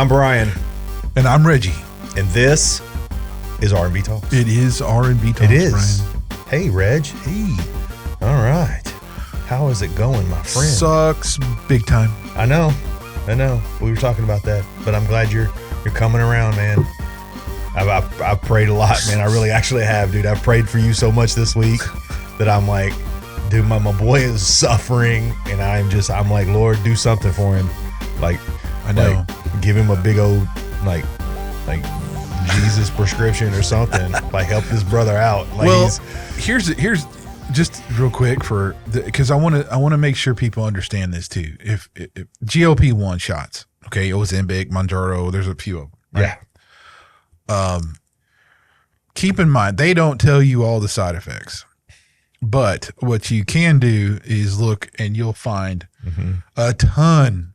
I'm Brian. And I'm Reggie. And this is RAndBTalks. It is RAndBTalks, It is. Brian. Hey, Reg. Hey. All right. How is it going, my friend? Sucks big time. I know. We were talking about that, but I'm glad you're coming around, man. I've prayed a lot, man. I really actually have, dude. I've prayed for you so much this week that I'm like, dude, my boy is suffering, and I'm like, Lord, do something for him. Like, I know. Like, give him a big old like Jesus prescription or something. Like, help this brother out. Like, well, here's just real quick because I want to make sure people understand this too. If GLP-1 shots, okay, Ozempic, Mounjaro, there's a few of them. Right? Yeah. Keep in mind, they don't tell you all the side effects, but what you can do is look and you'll find a ton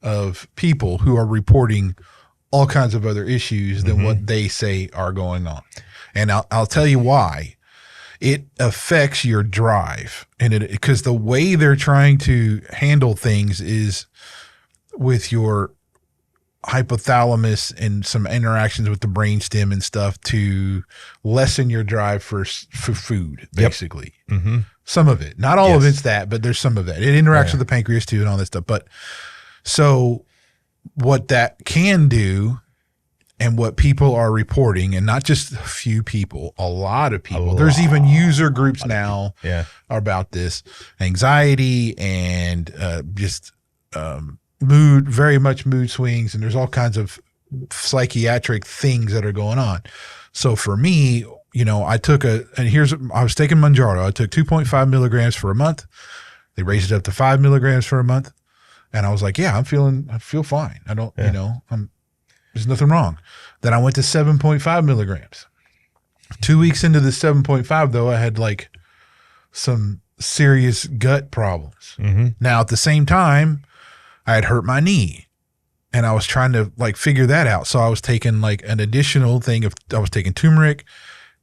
of people who are reporting all kinds of other issues than what they say are going on. And I'll tell you why. It affects your drive, and because the way they're trying to handle things is with your hypothalamus and some interactions with the brainstem and stuff to lessen your drive for food, basically. Yep. Some of it, not all of it's that, but there's some of that. It interacts with the pancreas too and all that stuff. But so what that can do, and what people are reporting, and not just a few people, a lot of people. There's even user groups now about this, anxiety and just mood, very much mood swings, and there's all kinds of psychiatric things that are going on. So for me, I was taking Mounjaro. I took 2.5 milligrams for a month. They raised it up to 5 milligrams for a month. And I was like, I feel fine. I don't, there's nothing wrong. Then I went to 7.5 milligrams. 2 weeks into the 7.5, though, I had like some serious gut problems. Now, at the same time, I had hurt my knee, and I was trying to like figure that out. So I was taking like an additional thing I was taking turmeric,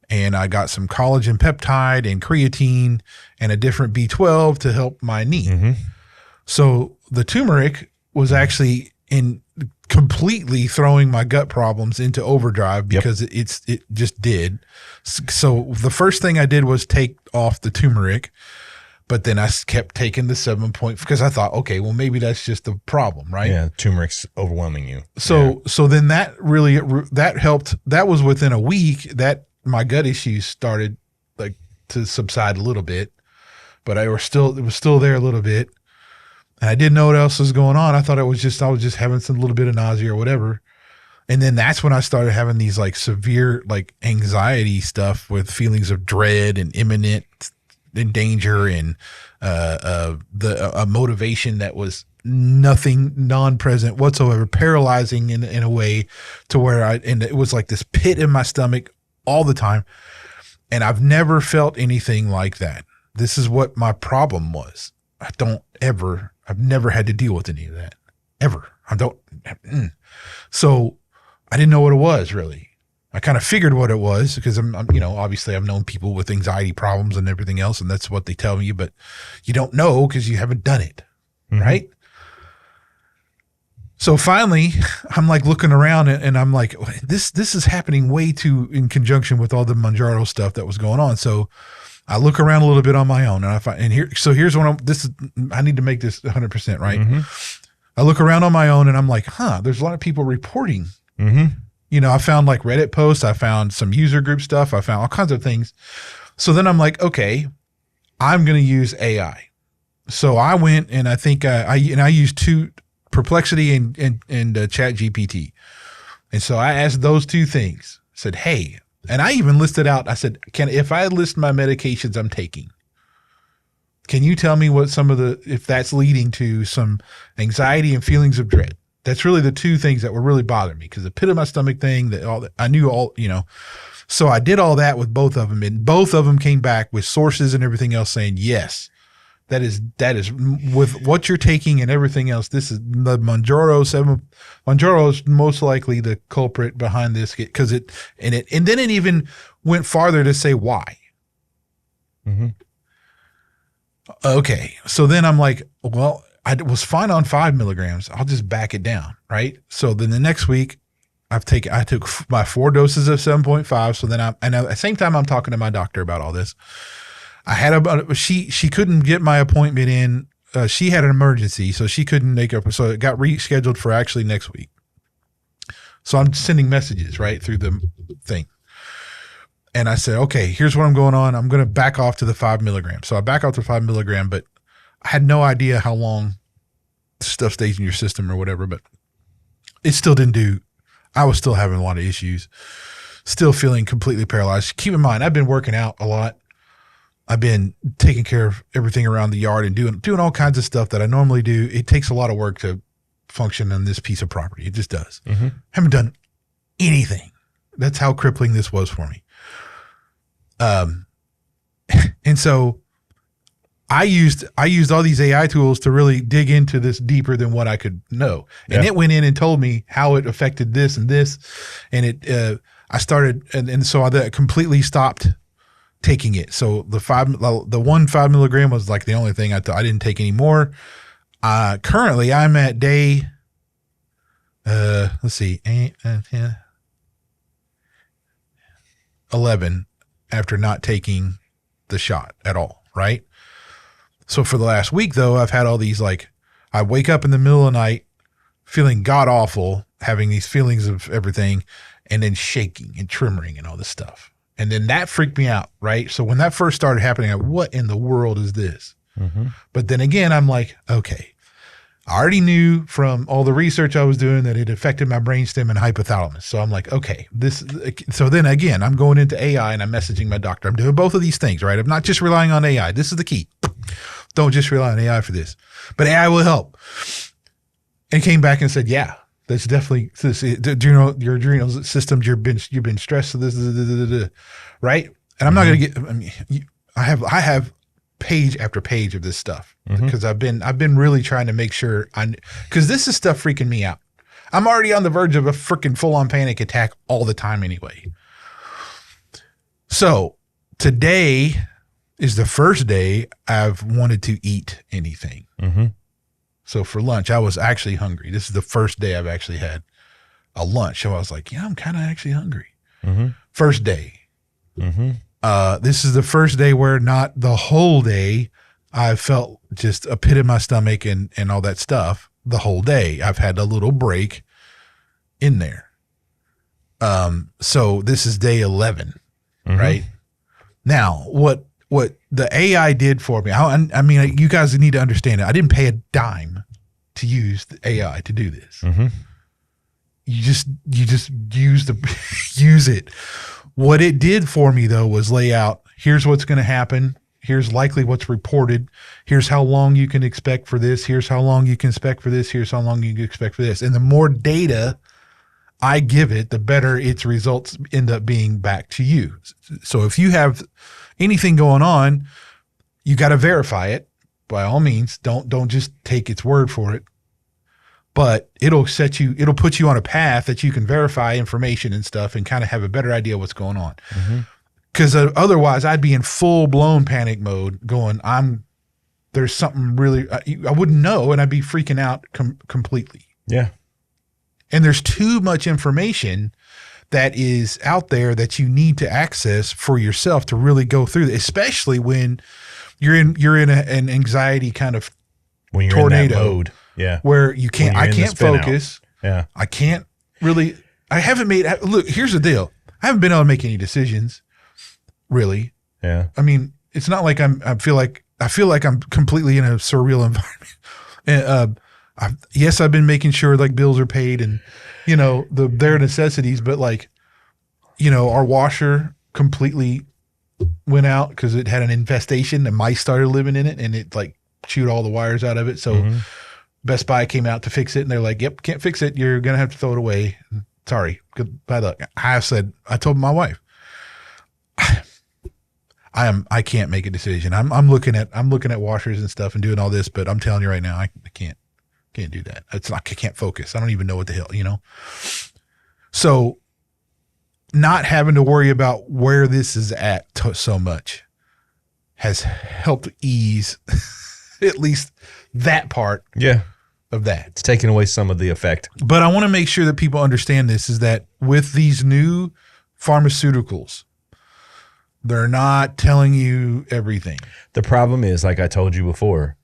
and I got some collagen peptide and creatine and a different B12 to help my knee. So the turmeric was actually completely throwing my gut problems into overdrive because it just did. So the first thing I did was take off the turmeric, but then I kept taking the 7 point because I thought, okay, well maybe that's just the problem, right? Yeah, turmeric's overwhelming you. So then that helped. That was within a week that my gut issues started like to subside a little bit, but it was still there a little bit. And I didn't know what else was going on. I thought I was just having some little bit of nausea or whatever. And then that's when I started having these like severe like anxiety stuff with feelings of dread and imminent danger and a motivation that was non-present whatsoever, paralyzing in a way to where and it was like this pit in my stomach all the time. And I've never felt anything like that. This is what my problem was. I've never had to deal with any of that ever. So I didn't know what it was really. I kind of figured what it was because I'm obviously I've known people with anxiety problems and everything else, and that's what they tell me, but you don't know because you haven't done it. Right. So finally I'm like looking around and I'm like, this is happening way too in conjunction with all the Mounjaro stuff that was going on. So I look around a little bit on my own, and here's when I need to make this 100% right. I look around on my own, and I'm like, there's a lot of people reporting. I found like Reddit posts, I found some user group stuff, I found all kinds of things. So then I'm like, okay, I'm going to use AI. So I went and I think I used Perplexity and ChatGPT, and so I asked those two things. I said, hey. And I even listed out, I said, if I list my medications I'm taking, can you tell me what if that's leading to some anxiety and feelings of dread? That's really the two things that were really bothering me, because the pit of my stomach thing, I knew all. So I did all that with both of them, and both of them came back with sources and everything else saying, yes, that is with what you're taking and everything else. This is the Mounjaro. Mounjaro is most likely the culprit behind this, because and then it even went farther to say why. Okay, so then I'm like, well, I was fine on 5 milligrams. I'll just back it down. Right. So then the next week I took my 4 doses of 7.5. So then and at the same time, I'm talking to my doctor about all this. I had she couldn't get my appointment in. She had an emergency, so she couldn't make up. So it got rescheduled for actually next week. So I'm sending messages right through the thing. And I said, okay, here's what I'm going on. I'm going to back off to the 5 milligrams. So I back off to 5 milligram, but I had no idea how long stuff stays in your system or whatever, but it still didn't do. I was still having a lot of issues, still feeling completely paralyzed. Keep in mind, I've been working out a lot. I've been taking care of everything around the yard and doing all kinds of stuff that I normally do. It takes a lot of work to function on this piece of property. It just does. Mm-hmm. Haven't done anything. That's how crippling this was for me. And so I used all these AI tools to really dig into this deeper than what I could know. And it went in and told me how it affected this and this. And I started, and so I completely stopped taking it. So the 1 milligram was like the only thing I didn't take anymore. Currently I'm at day, let's see, 11 after not taking the shot at all. Right. So for the last week though, I've had all these, like, I wake up in the middle of the night feeling god awful, having these feelings of everything, and then shaking and trembling and all this stuff. And then that freaked me out, right? So when that first started happening, what in the world is this? Mm-hmm. But then again, I'm like, okay, I already knew from all the research I was doing that it affected my brainstem and hypothalamus. So I'm like, okay, so then again, I'm going into AI and I'm messaging my doctor. I'm doing both of these things, right? I'm not just relying on AI. This is the key. Don't just rely on AI for this, but AI will help. And came back and said, yeah, that's definitely your adrenal system. You've been stressed. So this, right? And I'm not going to get. I mean, I have page after page of this stuff because I've been really trying to make sure because this is stuff freaking me out. I'm already on the verge of a freaking full on panic attack all the time anyway. So today is the first day I've wanted to eat anything. Mm-hmm. So for lunch, I was actually hungry. This is the first day I've actually had a lunch. So I was like, yeah, I'm kind of actually hungry. Mm-hmm. First day. Mm-hmm. This is the first day where not the whole day I felt just a pit in my stomach and all that stuff the whole day. I've had a little break in there. So this is day 11, right? Now, what the AI did for me, I mean, you guys need to understand it. I didn't pay a dime to use the AI to do this. Mm-hmm. You just use it. What it did for me though was lay out, here's what's going to happen. Here's likely what's reported. Here's how long you can expect for this. Here's how long you can expect for this. Here's how long you can expect for this. And the more data I give it, the better its results end up being back to you. So if you have anything going on, you got to verify it by all means. Don't just take its word for it, but it'll put you on a path that you can verify information and stuff and kind of have a better idea what's going on. Because otherwise I'd be in full blown panic mode going, there's something really, I wouldn't know. And I'd be freaking out completely. Yeah. And there's too much information that is out there that you need to access for yourself to really go through, especially when you're in an anxiety kind of when you're tornado in that mode. Yeah. Where I can't focus. Yeah. I can't really, look, here's the deal. I haven't been able to make any decisions really. Yeah. I mean, it's not like I feel like I'm completely in a surreal environment. And, yes, I've been making sure like bills are paid and, their necessities, but like, our washer completely went out because it had an infestation and mice started living in it and it like chewed all the wires out of it. So Best Buy came out to fix it and they're like, yep, can't fix it. You're going to have to throw it away. Sorry. Goodbye luck. I told my wife, I can't make a decision. I'm looking at washers and stuff and doing all this, but I'm telling you right now, I can't do that. It's like, I can't focus. I don't even know what the hell, So not having to worry about where this is at so much has helped ease at least that part Yeah. of that. It's taking away some of the effect. But I want to make sure that people understand this is that with these new pharmaceuticals, they're not telling you everything. The problem is, like I told you before,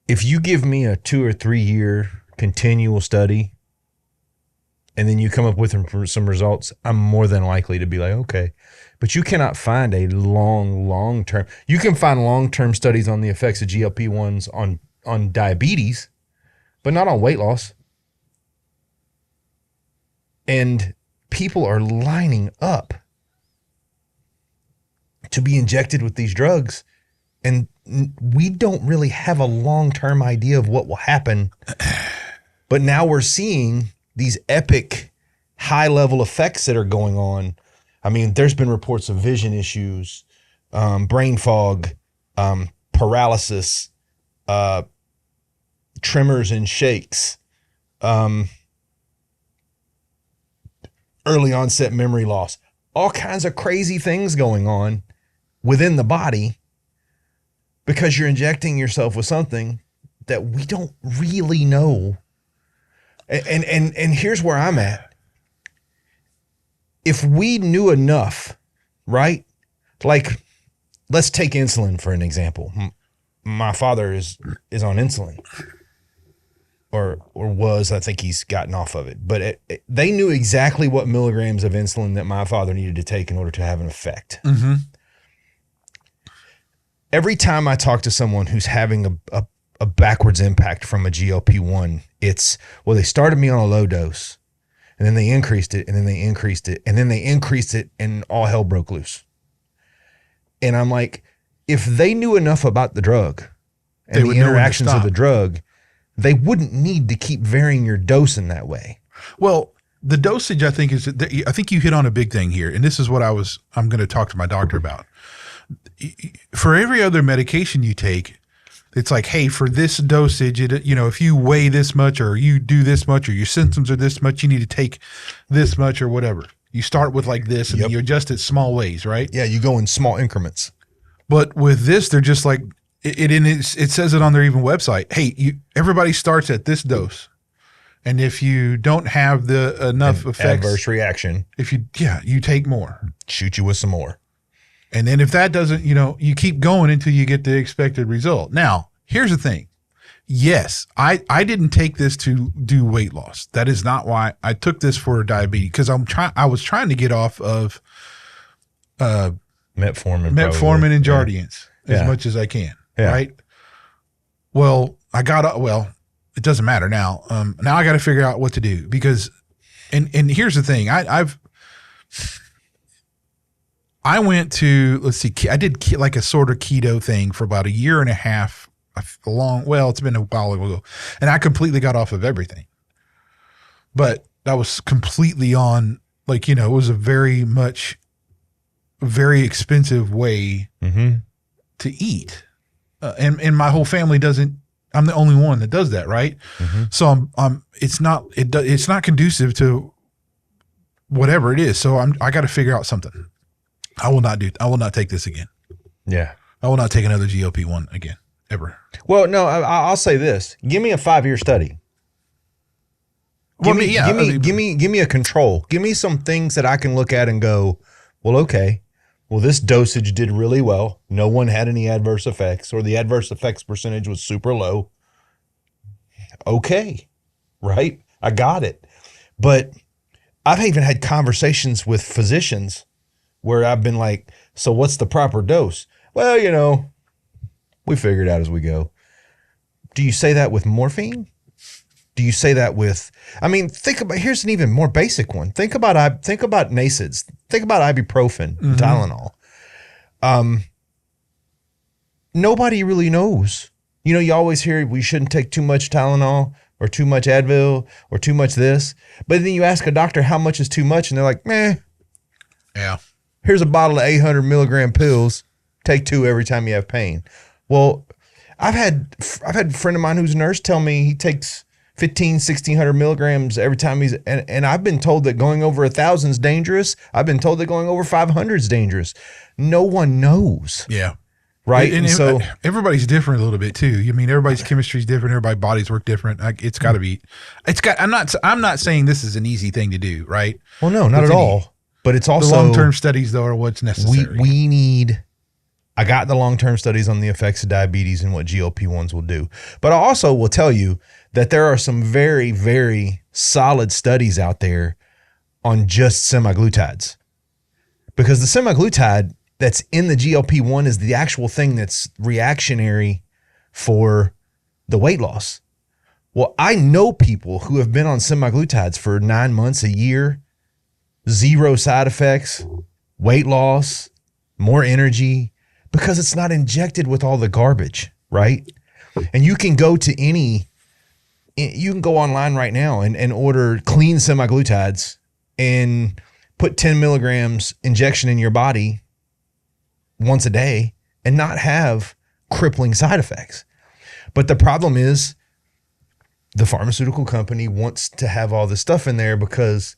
if you give me a 2 or 3 year continual study and then you come up with some results, I'm more than likely to be like, okay. But you cannot find a long-term. You can find long-term studies on the effects of GLP-1s on diabetes, but not on weight loss. And people are lining up to be injected with these drugs, and we don't really have a long-term idea of what will happen. But now we're seeing these epic high-level effects that are going on. I mean, there's been reports of vision issues, brain fog, paralysis, tremors and shakes, early onset memory loss, all kinds of crazy things going on within the body because you're injecting yourself with something that we don't really know. And here's where I'm at. If we knew enough, right? Like, let's take insulin for an example. My father is on insulin, or was. I think he's gotten off of it. But they knew exactly what milligrams of insulin that my father needed to take in order to have an effect. Mm-hmm. Every time I talk to someone who's having a backwards impact from a GLP-1, it's, well, they started me on a low dose, and then they increased it, and then they increased it, and then they increased it, and all hell broke loose. And I'm like, if they knew enough about the drug and the interactions of the drug, they wouldn't need to keep varying your dose in that way. Well, the dosage, I think you hit on a big thing here, and this is what I'm going to talk to my doctor about. For every other medication you take, it's like, hey, for this dosage, if you weigh this much or you do this much or your symptoms are this much, you need to take this much or whatever. You start with like this and then you adjust it small ways, right? Yeah, you go in small increments. But with this, they're just like, it says it on their even website. Hey, everybody starts at this dose. And if you don't have enough effects, adverse reaction, you take more. Shoot you with some more. And then if that doesn't, you keep going until you get the expected result. Now, here's the thing. Yes, I didn't take this to do weight loss. That is not why I took this for diabetes, because I was trying to get off of metformin and Jardiance as much as I can. Yeah. Right. Well, it doesn't matter now. Now I got to figure out what to do because, and here's the thing. I went to, I did like a sort of keto thing for about a year and a half. It's been a while ago, and I completely got off of everything. But I was completely on, it was a very expensive way to eat. And my whole family doesn't. I'm the only one that does that, right? Mm-hmm. So it's not conducive to whatever it is. So I got to figure out something. I will not take this again. Yeah, I will not take another GLP-1 again ever. Well, no, I'll say this: give me a 5-year study. Give me a control. Give me some things that I can look at and go, well, okay. Well, this dosage did really well. No one had any adverse effects, or the adverse effects percentage was super low. Okay, right? I got it. But I've even had conversations with physicians where I've been like, so what's the proper dose? Well, we figure it out as we go. Do you say that with morphine? Do you say that with, here's an even more basic one. Think about NSAIDs. Think about ibuprofen, Tylenol. Nobody really knows. You always hear we shouldn't take too much Tylenol or too much Advil or too much this. But then you ask a doctor how much is too much, and they're like, meh. Yeah. Here's a bottle of 800 milligram pills. Take 2 every time you have pain. Well, I've had a friend of mine who's a nurse tell me he takes 1,600 milligrams every time and I've been told that going over 1,000 is dangerous. I've been told that going over 500 is dangerous. No one knows. Yeah. right? And so everybody's different a little bit too. I mean, everybody's chemistry is different. Everybody's bodies work different. It's got to be. I'm not saying this is an easy thing to do, right? well, no, not at all. But it's also the long-term studies though are what's necessary. We need. I got the long-term studies on the effects of diabetes and what GLP-1s will do. But I also will tell you that there are some very, very solid studies out there on just semaglutides. Because the semaglutide that's in the GLP-1 is the actual thing that's reactionary for the weight loss. Well, I know people who have been on semaglutides for 9 months, a year, 0 side effects, weight loss, more energy, because it's not injected with all the garbage, right? And you can go online right now and order clean semaglutides and put 10 milligrams injection in your body once a day and not have crippling side effects. But the problem is the pharmaceutical company wants to have all this stuff in there because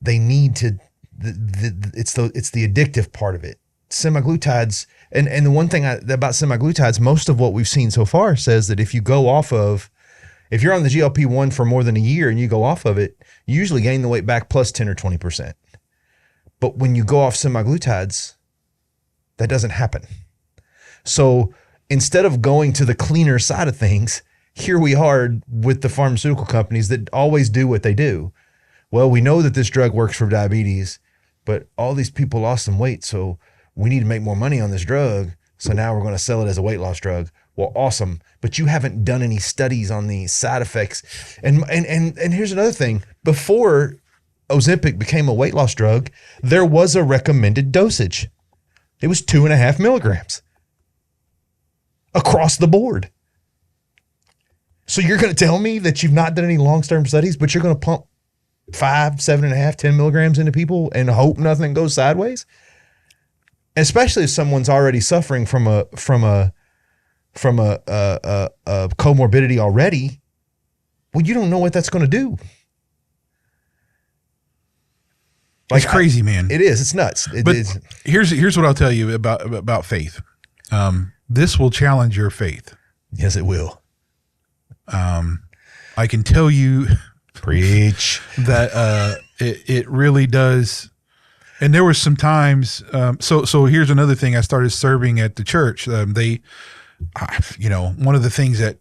they need to, it's the addictive part of it. Semaglutides, and the one thing about semaglutides, most of what we've seen so far says that if you're on the GLP-1 for more than a year and you go off of it, you usually gain the weight back plus 10 or 20%. But when you go off semaglutides, that doesn't happen. So instead of going to the cleaner side of things, here we are with the pharmaceutical companies that always do what they do. Well, we know that this drug works for diabetes, but all these people lost some weight, so we need to make more money on this drug. So now we're going to sell it as a weight loss drug. Well, awesome. But you haven't done any studies on the side effects. And here's another thing. Before Ozempic became a weight loss drug, there was a recommended dosage. It was 2.5 milligrams across the board. So you're going to tell me that you've not done any long-term studies, but you're going to pump 5, 7.5, 10 milligrams into people and hope nothing goes sideways? Especially if someone's already suffering from a comorbidity already. Well, you don't know what that's going to do. It's crazy, man. It is. It's nuts. But here's what I'll tell you about faith. This will challenge your faith. Yes, it will. I can tell you, preach, that it really does. And there were some times. So here's another thing. I started serving at the church. One of the things that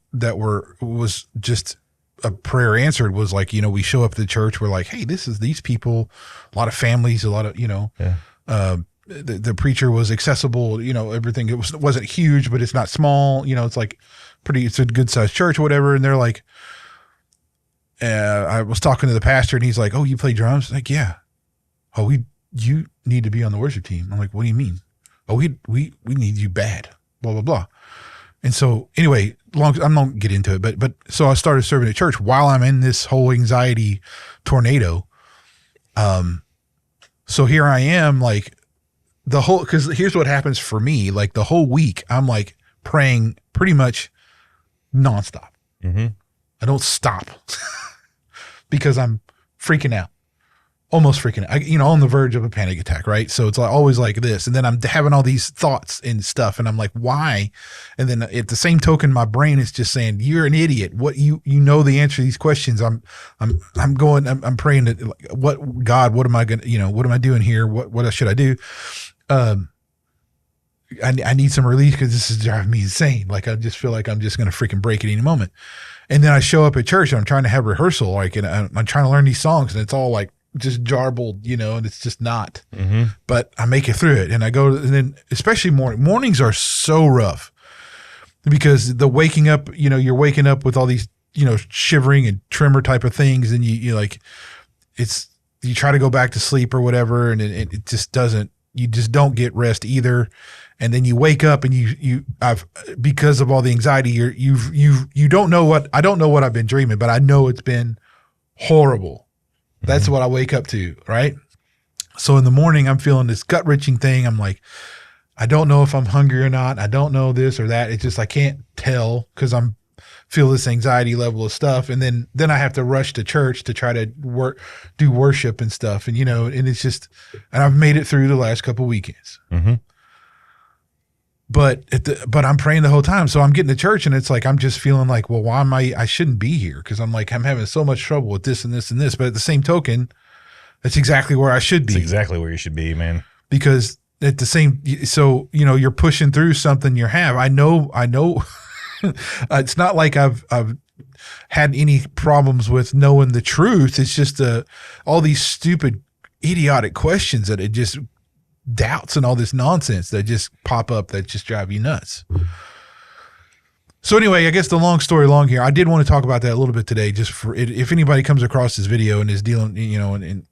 was just a prayer answered was like, we show up to the church. We're like, hey, this is these people, a lot of families, a lot of, the preacher was accessible, everything. It wasn't huge, but it's not small. It's like it's a good sized church or whatever. And they're like, I was talking to the pastor and he's like, oh, you play drums? Like, yeah. Oh, you need to be on the worship team. I'm like, what do you mean? Oh, we need you bad, blah, blah, blah. And so anyway, I don't get into it, but so I started serving at church while I'm in this whole anxiety tornado. So here I am, like because here's what happens for me, like the whole week, I'm like praying pretty much nonstop. Mm-hmm. I don't stop because I'm freaking out. Almost freaking out, on the verge of a panic attack, right? So it's always like this. And then I'm having all these thoughts and stuff. And I'm like, why? And then at the same token, my brain is just saying, you're an idiot. What you know the answer to these questions. I'm praying that God, what am I going to, what am I doing here? What should I do? I need some relief because this is driving me insane. Like, I just feel like I'm just going to freaking break at any moment. And then I show up at church and I'm trying to have rehearsal, and I'm trying to learn these songs and it's all like, just jarbled, and it's just not, but I make it through it. And I go, and then especially mornings are so rough because the waking up, you're waking up with all these, shivering and tremor type of things. And you try to go back to sleep or whatever. And it just doesn't, you just don't get rest either. And then you wake up and because of all the anxiety, you don't know I don't know what I've been dreaming, but I know it's been horrible. That's what I wake up to, right? So in the morning, I'm feeling this gut-wrenching thing. I'm like, I don't know if I'm hungry or not. I don't know this or that. It's just I can't tell because feel this anxiety level of stuff. And then I have to rush to church to try to do worship and stuff. And, and it's just – and I've made it through the last couple of weekends. Mm-hmm. but I'm praying the whole time. So I'm getting to church and it's like, I'm just feeling like, well, why am I shouldn't be here. Cause I'm like, I'm having so much trouble with this and this and this. But at the same token, that's exactly where I should be. That's exactly where you should be, man. Because at the same, so, you're pushing through something you have. I know it's not like I've had any problems with knowing the truth. It's just all these stupid, idiotic questions that it just doubts and all this nonsense that just pop up that just drive you nuts. So anyway, I guess the long story long here, I did want to talk about that a little bit today, just for it, if anybody comes across this video and is dealing, and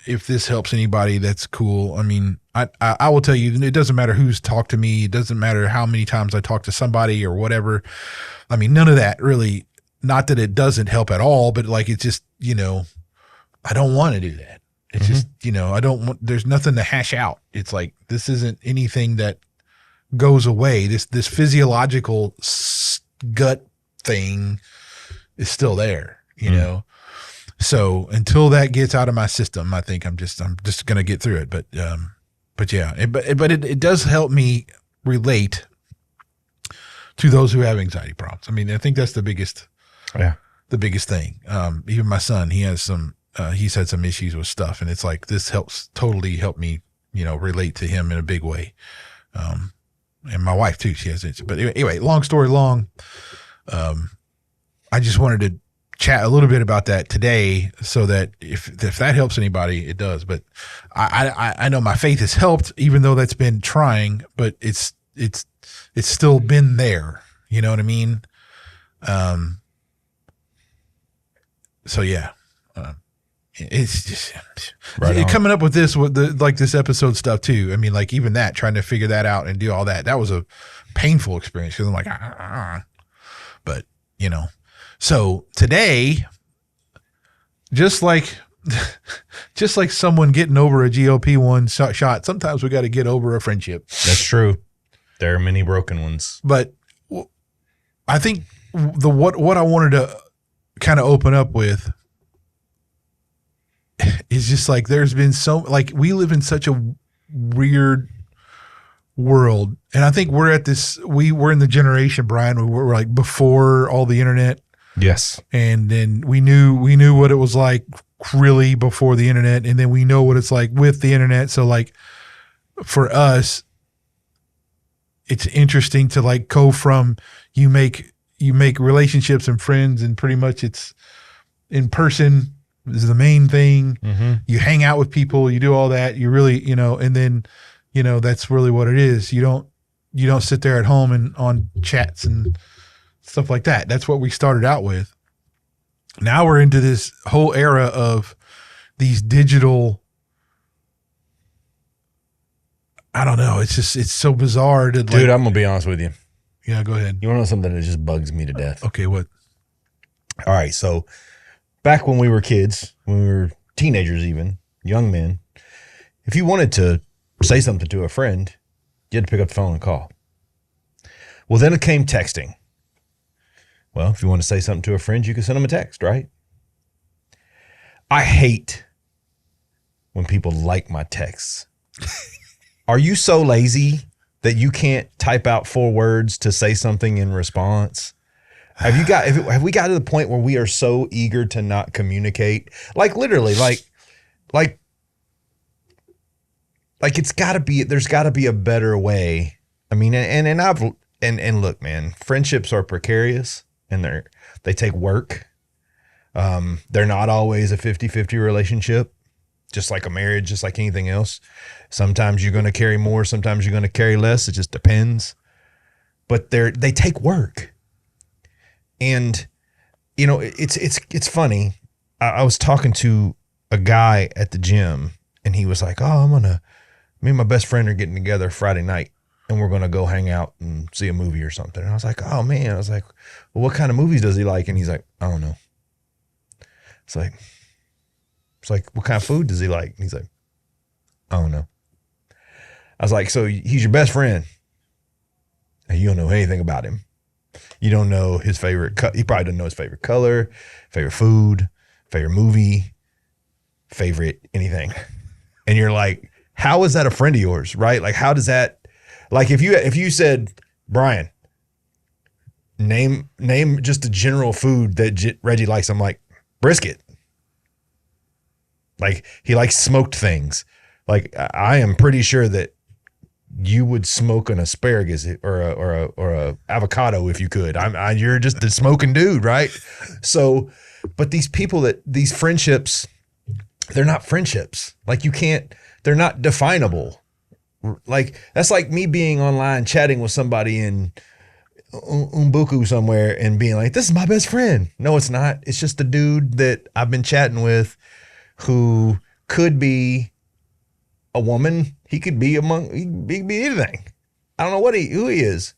if this helps anybody, that's cool. I mean, I will tell you, it doesn't matter who's talked to me. It doesn't matter how many times I talk to somebody or whatever. I mean, none of that really, not that it doesn't help at all, but like, it's just, I don't want to do that. It's just, I don't want, there's nothing to hash out. It's like, this isn't anything that goes away. This physiological gut thing is still there, you know? So until that gets out of my system, I think I'm just going to get through it. But yeah, it does help me relate to those who have anxiety problems. I mean, I think that's the biggest thing. Even my son, he has he's had some issues with stuff, and it's like, this totally help me, relate to him in a big way. And my wife too, she has it. But anyway, long story long, I just wanted to chat a little bit about that today, so that if that helps anybody, it does. But I know my faith has helped, even though that's been trying, but it's still been there. You know what I mean? So yeah, it's just coming up with this, this episode stuff too. I mean, like, even that, trying to figure that out and do all that, that was a painful experience, because I'm like, but so today, just like someone getting over a GLP-1 shot, sometimes we got to get over a friendship. That's true. There are many broken ones. But I think what I wanted to kind of open up with is just like, there's been we live in such a weird world. And I think we're in the generation, Brian, where we're like before all the internet. Yes. And then we knew what it was like really before the internet. And then we know what it's like with the internet. So like, for us, it's interesting to like go from, you make relationships and friends, and pretty much it's in person is the main thing. Mm-hmm. You hang out with people, you do all that, you really, and then, that's really what it is. You don't sit there at home and on chats and stuff like that. That's what we started out with. Now we're into this whole era of these digital, I don't know. It's so bizarre to, dude, I'm going to be honest with you. Yeah, go ahead. You want to know something that just bugs me to death? Okay, what? All right, so back when we were kids, when we were teenagers even, young men, if you wanted to say something to a friend, you had to pick up the phone and call. Well, then it came texting. Well, if you want to say something to a friend, you can send them a text, right? I hate when people like my texts. Are you so lazy that you can't type out 4 words to say something in response? Have we got to the point where we are so eager to not communicate? Like, literally, like there's got to be a better way. I mean, and look, man, friendships are precarious, and they take work. They're not always a 50-50 relationship, just like a marriage, just like anything else. Sometimes you're going to carry more, sometimes you're going to carry less. It just depends. But they take work. And, it's funny. I was talking to a guy at the gym, and he was like, me and my best friend are getting together Friday night, and we're going to go hang out and see a movie or something. And I was like, oh man. I was like, well, what kind of movies does he like? And he's like, I don't know. It's like, what kind of food does he like? And he's like, I don't know. I was like, so he's your best friend, and you don't know anything about him. You don't know his favorite he probably doesn't know his favorite color, favorite food, favorite movie, favorite anything. And you're like, how is that a friend of yours, right? Like, how does that, Like if you said, Brian, name just a general food that Reggie likes. I'm like, brisket. Like he likes smoked things. Like I am pretty sure that you would smoke an asparagus or a avocado if you could. You're just a smoking dude, right? So, but these friendships, they're not friendships. Like they're not definable. Like that's like me being online chatting with somebody in Umbuku somewhere and being like, this is my best friend. No, it's not. It's just a dude that I've been chatting with who could be a woman. He could be he could be anything. I don't know who he is.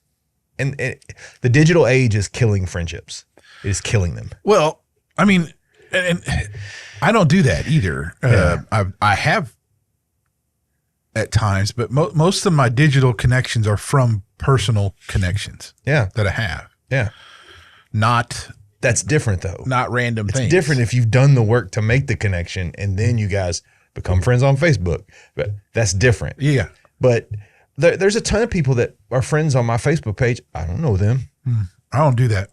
And the digital age is killing friendships. It is killing them. Well, I mean, and I don't do that either. Yeah. I have at times, but most of my digital connections are from personal connections. Yeah. That I have. Yeah. That's different though. Not random things. It's different if you've done the work to make the connection and then you guys become friends on Facebook. But that's different. Yeah. But there's a ton of people that are friends on my Facebook page. I don't know them. I don't do that.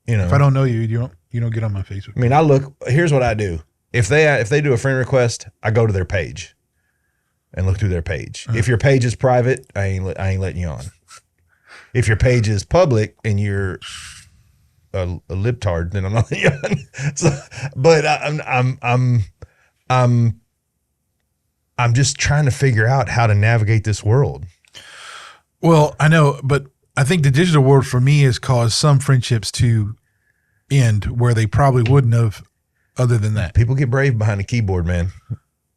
You know, if I don't know you, you don't get on my Facebook. I mean, here's what I do. If they do a friend request, I go to their page and look through their page. If your page is private, I ain't letting you on. If your page is public and you're a libtard, then I'm not letting you on. So, but I'm just trying to figure out how to navigate this world. Well, I know, but I think the digital world for me has caused some friendships to end where they probably wouldn't have other than that. People get brave behind the keyboard, man.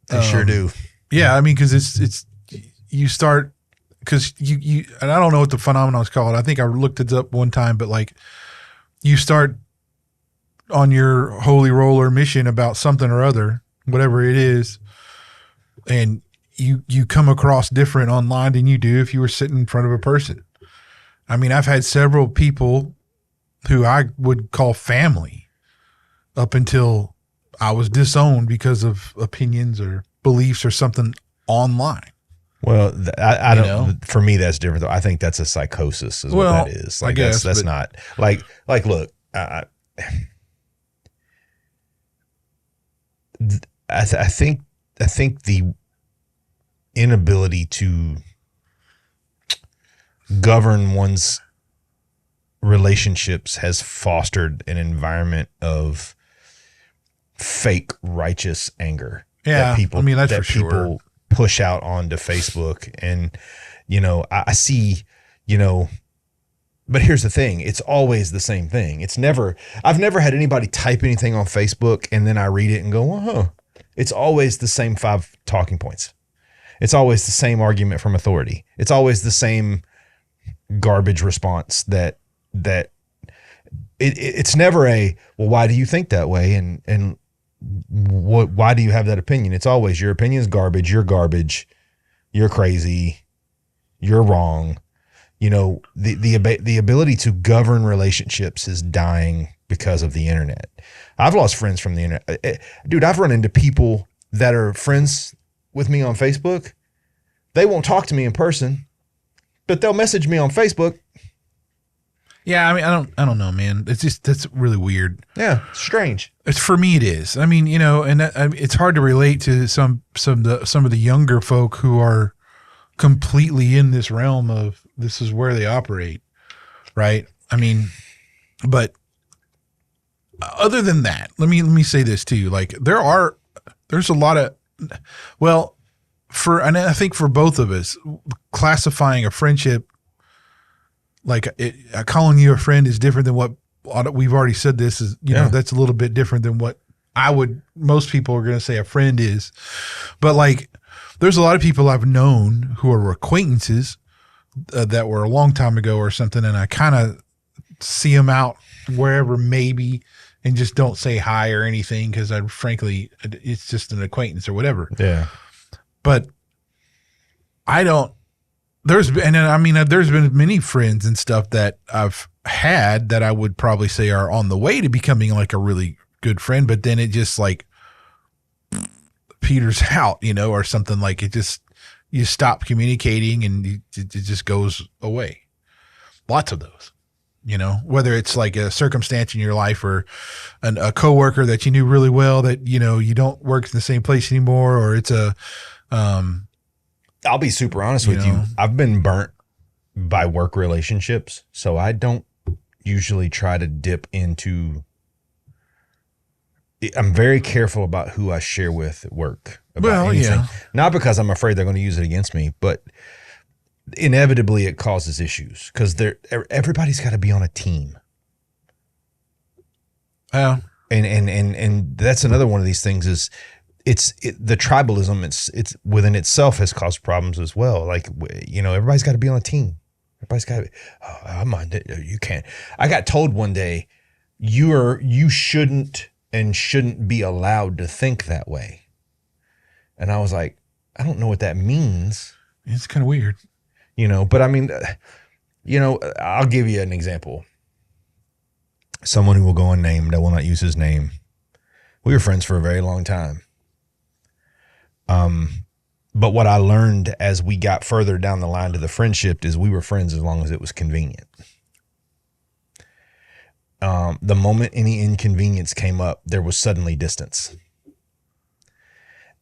They sure do. Yeah. I mean, cause it's, you start, cause you, and I don't know what the phenomenon is called. I think I looked it up one time, but like you start on your holy roller mission about something or other, whatever it is. And you come across different online than you do if you were sitting in front of a person. I mean, I've had several people who I would call family up until I was disowned because of opinions or beliefs or something online. Well, I don't know. For me, that's different though. I think that's a psychosis is what that is. Like, I guess that's not like, look, I think the inability to govern one's relationships has fostered an environment of fake righteous anger. Yeah, that that's for people sure. Push out onto Facebook. And, I see, but here's the thing. It's always the same thing. I've never had anybody type anything on Facebook and then I read it and go, well, huh. It's always the same 5 talking points. It's always the same argument from authority. It's always the same garbage response that it's never well, why do you think that way? And why do you have that opinion? It's always your opinion is garbage. You're crazy. You're wrong. The ability to govern relationships is dying because of the internet. I've lost friends from the internet. Dude, I've run into people that are friends with me on Facebook. They won't talk to me in person, but they'll message me on Facebook. Yeah, I mean, I don't know, man. It's just, that's really weird. Yeah, it's strange. It's, for me, it is. I mean, and it's hard to relate to some of the younger folk who are completely in this realm of this is where they operate, right? I mean, but other than that, let me say this too. Like there's a lot of, well, and I think for both of us, classifying a friendship, like calling you a friend is different than what we've already said. This is, that's a little bit different than what most people are going to say a friend is. But like, there's a lot of people I've known who are acquaintances that were a long time ago or something. And I kind of see them out wherever maybe and just don't say hi or anything. Cause frankly, it's just an acquaintance or whatever. Yeah. But there's been many friends and stuff that I've had that I would probably say are on the way to becoming like a really good friend, but then it just like peters out, or something, like it just you stop communicating and it just goes away. Lots of those, whether it's like a circumstance in your life or a coworker that you knew really well that, you don't work in the same place anymore, or it's I'll be super honest with you. I've been burnt by work relationships, so I don't usually try to dip into. I'm very careful about who I share with at work about anything. Not because I'm afraid they're going to use it against me, but inevitably it causes issues because everybody's got to be on a team. Yeah, and that's another one of these things is. The tribalism, it's within itself has caused problems as well. Like, everybody's got to be on a team. Everybody's got to be, I'm on it. You can't. I got told one day, you shouldn't be allowed to think that way. And I was like, I don't know what that means. It's kind of weird. But I mean, I'll give you an example. Someone who will go unnamed, I will not use his name. We were friends for a very long time. But what I learned as we got further down the line to the friendship is we were friends as long as it was convenient. The moment any inconvenience came up, there was suddenly distance.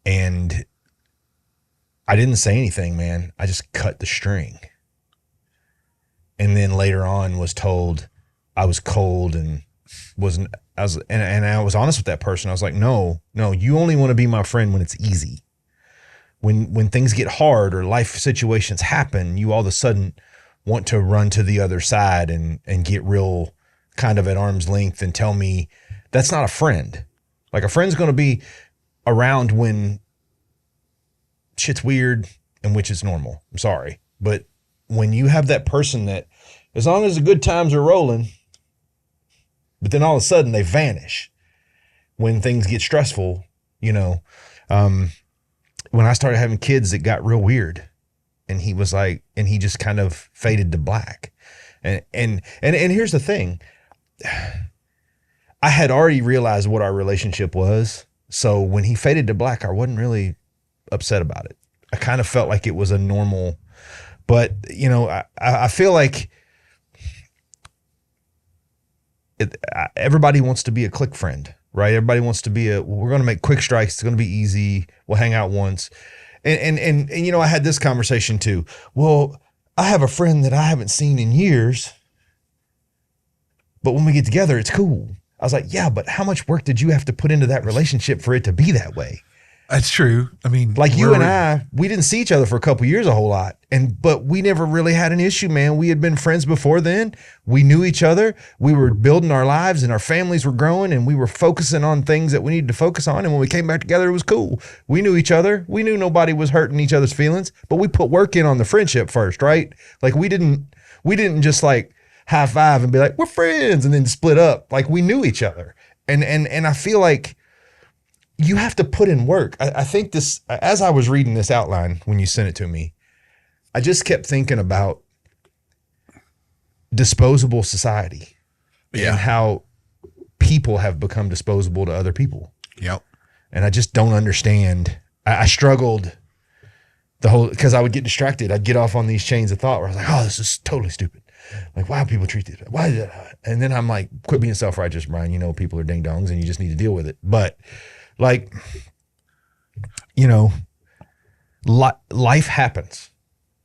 And I didn't say anything, man. I just cut the string. And then later on was told I was cold and I was honest with that person. I was like, no, you only want to be my friend when it's easy. When things get hard or life situations happen, you all of a sudden want to run to the other side and get real kind of at arm's length and tell me that's not a friend. Like a friend's going to be around when shit's weird and which is normal. I'm sorry. But when you have that person that as long as the good times are rolling, but then all of a sudden they vanish when things get stressful, when I started having kids, it got real weird. And he was like, and he just kind of faded to black. And here's the thing. I had already realized what our relationship was. So when he faded to black, I wasn't really upset about it. I kind of felt like it was a normal, but I feel like everybody wants to be a click friend. Right. Everybody wants to be we're going to make quick strikes. It's going to be easy. We'll hang out once. And I had this conversation too. Well, I have a friend that I haven't seen in years, but when we get together, it's cool. I was like, yeah, but how much work did you have to put into that relationship for it to be that way? That's true. I mean, like you and I, we didn't see each other for a couple of years a whole lot. But we never really had an issue, man. We had been friends before then. We knew each other. We were building our lives and our families were growing and we were focusing on things that we needed to focus on. And when we came back together, it was cool. We knew each other. We knew nobody was hurting each other's feelings, but we put work in on the friendship first, right? Like we didn't just like high five and be like, we're friends and then split up. Like we knew each other. And I feel like you have to put in work. I think this, as I was reading this outline when you sent it to me, I just kept thinking about disposable society and how people have become disposable to other people. Yep. And I just don't understand. I struggled because I would get distracted. I'd get off on these chains of thought where I was like, oh, this is totally stupid. Like, why do people treat this? Why is that? And then I'm like, quit being self-righteous, Brian. People are ding dongs and you just need to deal with it. But like, life happens,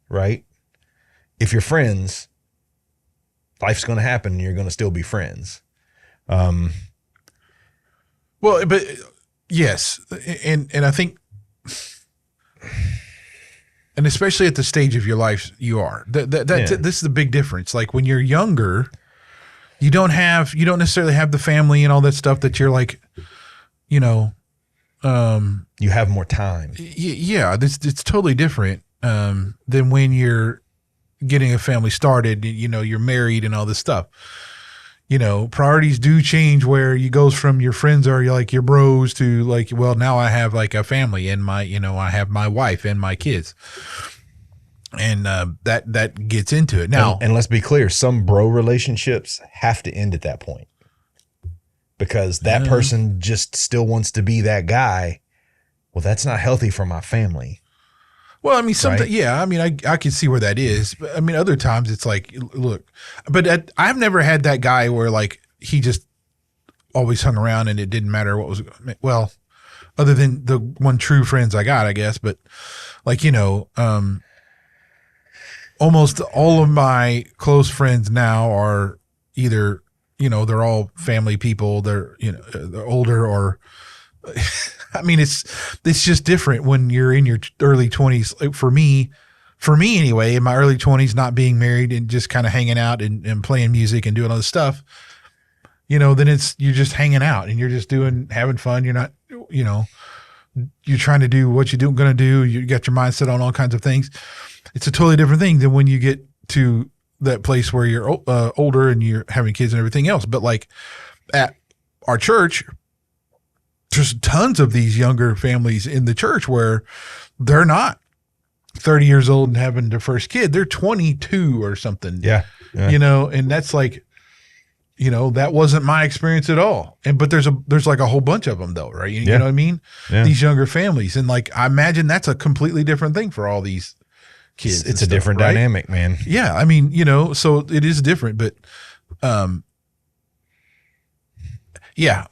right? If you're friends, life's going to happen and you're going to still be friends. Well, but yes. And I think, and especially at the stage of your life you are, this is the big difference. Like when you're younger, you don't necessarily have the family and all that stuff that you're like, you have more time. Yeah, it's totally different than when you're getting a family started. You're married and all this stuff. Priorities do change where you goes from your friends are like your bros to like, well, now I have like a family and I have my wife and my kids, and that gets into it now. And let's be clear, some bro relationships have to end at that point. Because that person just still wants to be that guy. Well, that's not healthy for my family. Well, I mean, sometimes, right? yeah. I mean, I can see where that is. But I mean, other times it's like, look, but I've never had that guy where like he just always hung around and it didn't matter what was, well, other than the one true friends I got, I guess. But like, almost all of my close friends now are either, they're all family people. They're, they're older or, I mean, it's just different when you're in your early 20s. Like for me anyway, in my early 20s, not being married and just kind of hanging out and playing music and doing other stuff, then you're just hanging out and you're just having fun. You're not, you're trying to do what you're going to do. You got your mindset on all kinds of things. It's a totally different thing than when you get to that place where you're older and you're having kids and everything else. But like at our church, there's tons of these younger families in the church where they're not 30 years old and having their first kid. They're 22 or something. Yeah. And that's like, that wasn't my experience at all. But there's like a whole bunch of them though, right? You know what I mean? Yeah. These younger families. And like, I imagine that's a completely different thing for all these kids. It's a different dynamic, man. Yeah. I mean, so it is different, but, yeah.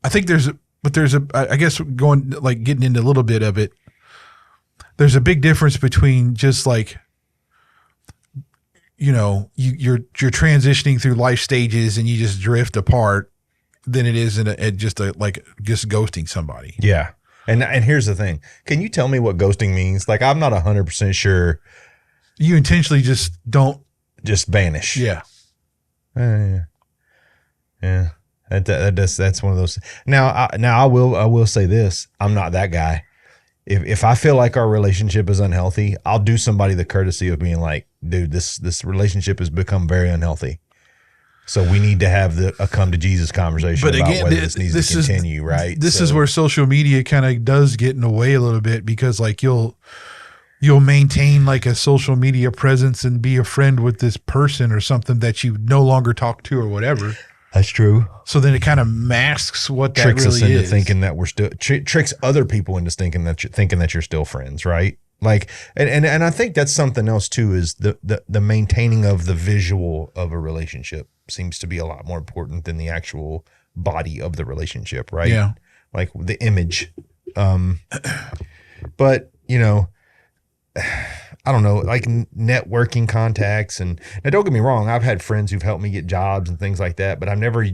I think I guess getting into a little bit of it, there's a big difference between just like, you're transitioning through life stages and you just drift apart than it is just ghosting somebody. Yeah. And here's the thing. Can you tell me what ghosting means? Like, I'm not 100% sure. You intentionally just don't. Just vanish. Yeah. Yeah. That's one of those. Now I will say this. I'm not that guy. If I feel like our relationship is unhealthy, I'll do somebody the courtesy of being like, dude, this relationship has become very unhealthy. So we need to have a come to Jesus conversation about whether this needs to continue, right? This is where social media kind of does get in the way a little bit, because like you'll maintain like a social media presence and be a friend with this person or something that you no longer talk to or whatever. That's true. So then it kind of masks what that tricks really us into is. thinking that we're still tricks other people into thinking that you're still friends, right? Like, and I think that's something else too, is the maintaining of the visual of a relationship seems to be a lot more important than the actual body of the relationship, right? Yeah. Like the image. But I don't know, like networking contacts. And now don't get me wrong, I've had friends who've helped me get jobs and things like that, but I've never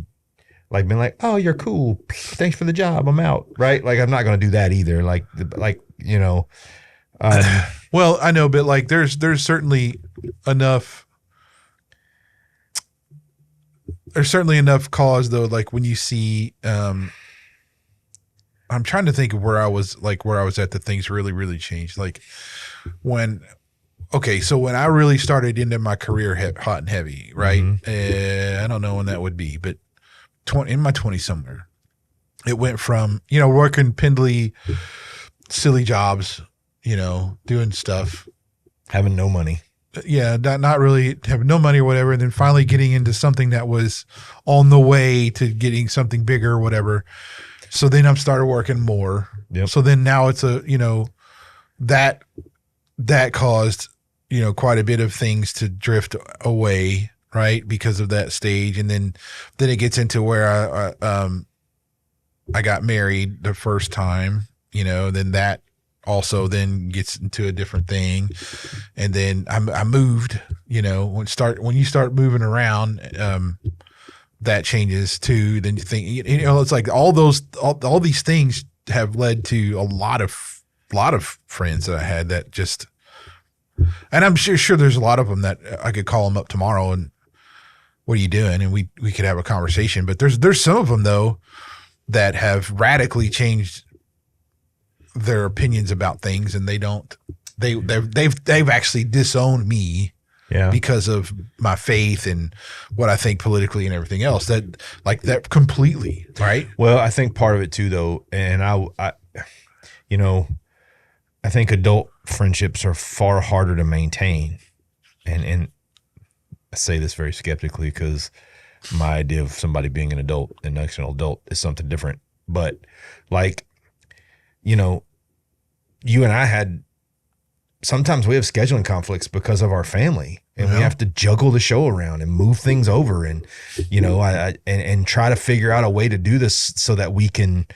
like been like, oh, you're cool, thanks for the job, I'm out, right? Like, I'm not going to do that either. Well, I know, but like there's certainly enough. There's certainly enough cause though. Like when you see, I'm trying to think of where I was at that things really, really changed. Like so when I really started into my career hot and heavy, right? Mm-hmm. I don't know when that would be, but in my 20s somewhere, it went from, working piddly, silly jobs, doing stuff. Having no money. Yeah, not really having no money or whatever. And then finally getting into something that was on the way to getting something bigger or whatever. So then I'm started working more. Yep. So then now it's that caused, quite a bit of things to drift away, right? Because of that stage. And then it gets into where I got married the first time, then that also then gets into a different thing. And then I moved, when you start moving around, that changes too. Then you think, it's like all these things have led to a lot of friends that I had that just, and I'm sure there's a lot of them that I could call them up tomorrow and what are you doing? And we could have a conversation, but there's some of them though that have radically changed their opinions about things, and they've actually disowned me. Yeah. Because of my faith and what I think politically and everything else, that completely, right? Well, I think part of it too, though, and I think adult friendships are far harder to maintain, and I say this very skeptically because my idea of somebody being an adult and next to an adult is something different. But like, you know, you and I sometimes we have scheduling conflicts because of our family, and we have to juggle the show around and move things over, and you know, and try to figure out a way to do this so that we can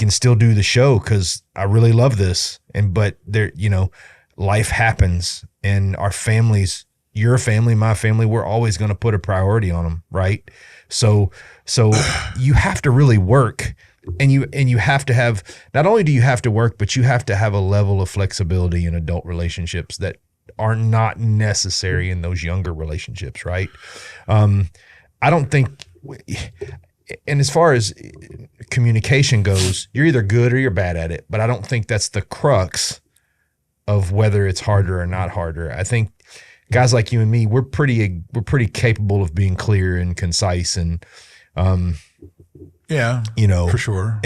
still do the show, because I really love this, but there, you know, life happens, and our families, your family, my family, we're always going to put a priority on them, right? So you have to really work. And you have to have, not only do you have to work, but you have to have a level of flexibility in adult relationships that are not necessary in those younger relationships, right? I don't think, and as far as communication goes, you're either good or you're bad at it, but I don't think that's the crux of whether it's harder or not harder. I think guys like you and me, we're pretty capable of being clear and concise, and yeah, you know, for sure.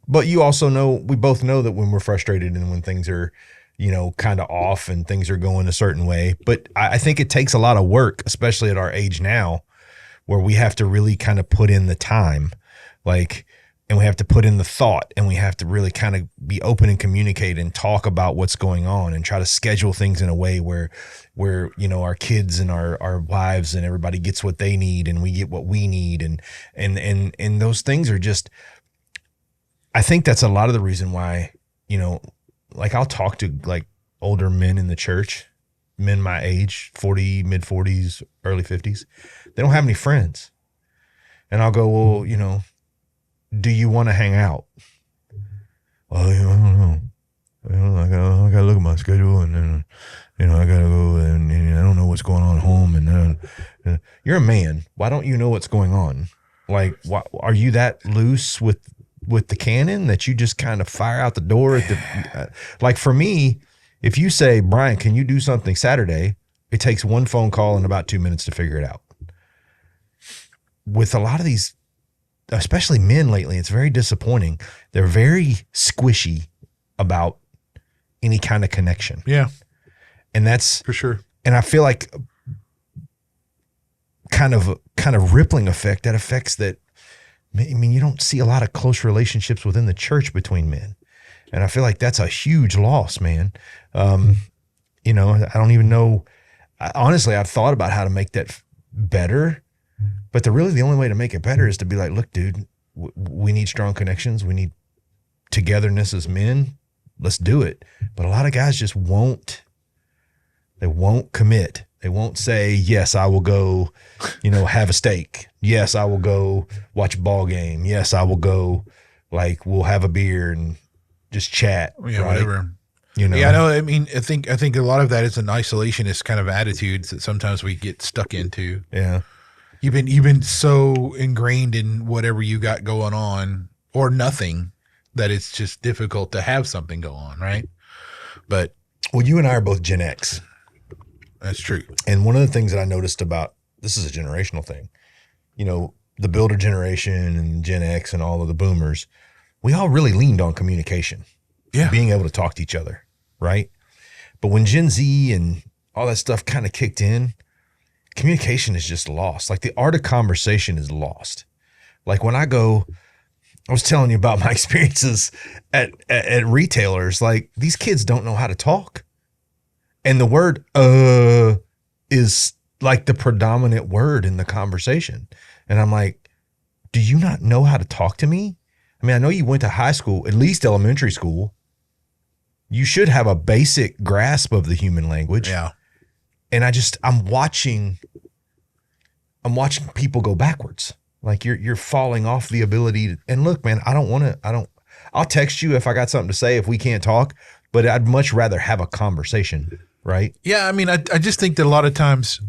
But you also know, we both know that when we're frustrated and when things are, you know, kind of off and things are going a certain way. But I think it takes a lot of work, especially at our age now, where we have to really kind of put in the time, like, and we have to put in the thought, and we have to really kind of be open and communicate and talk about what's going on, and try to schedule things in a way where, you know, our kids and our wives and everybody gets what they need, and we get what we need. And those things are just, I think that's a lot of the reason why, you know, like I'll talk to like older men in the church, men my age, 40, mid 40s, early 50s. They don't have any friends. And I'll go, well, you know, do you want to hang out? Well, you know, I don't know. You know, I gotta look at my schedule, and then, you know, I gotta go, and I don't know what's going on at home. And then you're a man. Why don't you know what's going on? Like, why, are you that loose with the cannon that you just kind of fire out the door at the? Like for me, if you say, Brian, can you do something Saturday? It takes one phone call and about 2 minutes to figure it out. With a lot of these, especially men lately, it's very disappointing. They're very squishy about any kind of connection. Yeah. And that's for sure. And I feel like kind of rippling effect that affects that. I mean, you don't see a lot of close relationships within the church between men. And I feel like that's a huge loss, man. You know, I don't even know. Honestly, I've thought about how to make that better. But the only way to make it better is to be like, look, dude, we need strong connections. We need togetherness as men. Let's do it. But a lot of guys just won't. They won't commit. They won't say, yes, I will go, you know, have a steak. Yes, I will go watch a ball game. Yes, I will go, like, we'll have a beer and just chat. Yeah, right? whatever. You know? Yeah, I know. I mean, I think a lot of that is an isolationist kind of attitudes that sometimes we get stuck into. Yeah. You've been so ingrained in whatever you got going on, or nothing, that it's just difficult to have something go on, right? But well, you and I are both Gen X. That's true. And one of the things that I noticed about, this is a generational thing, you know, the builder generation and Gen X and all of the boomers, we all really leaned on communication. Yeah. Being able to talk to each other, right? But when Gen Z and all that stuff kind of kicked in, communication is just lost. Like the art of conversation is lost. Like when I was telling you about my experiences at retailers, like these kids don't know how to talk. And the word is like the predominant word in the conversation. And I'm like, do you not know how to talk to me? I mean, I know you went to high school, at least elementary school. You should have a basic grasp of the human language. Yeah. And I'm watching people go backwards. Like you're falling off the ability to, and look, man, I'll text you if I got something to say if we can't talk, but I'd much rather have a conversation, right? Yeah. I mean, I just think that a lot of times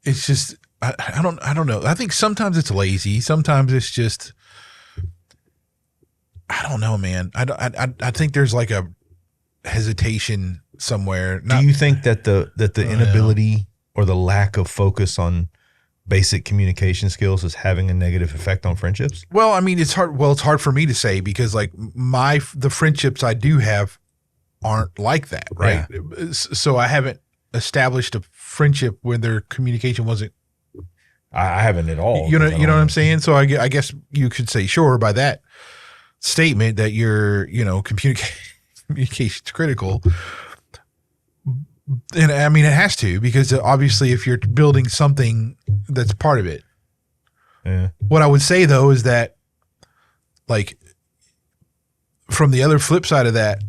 it's just, I don't know. I think sometimes it's lazy. Sometimes it's just, I don't know, man. I think there's like a hesitation somewhere. Do you think that the inability or the lack of focus on basic communication skills is having a negative effect on friendships? Well, I mean, it's hard. Well, it's hard for me to say because like the friendships I do have aren't like that. Right. Yeah. So I haven't established a friendship where their communication wasn't I haven't at all. You know what I'm saying? So I guess you could say, sure, by that statement that you're, communication's critical. And I mean, it has to, because obviously if you're building something that's part of it. Yeah. What I would say though is that, like, from the other flip side of that,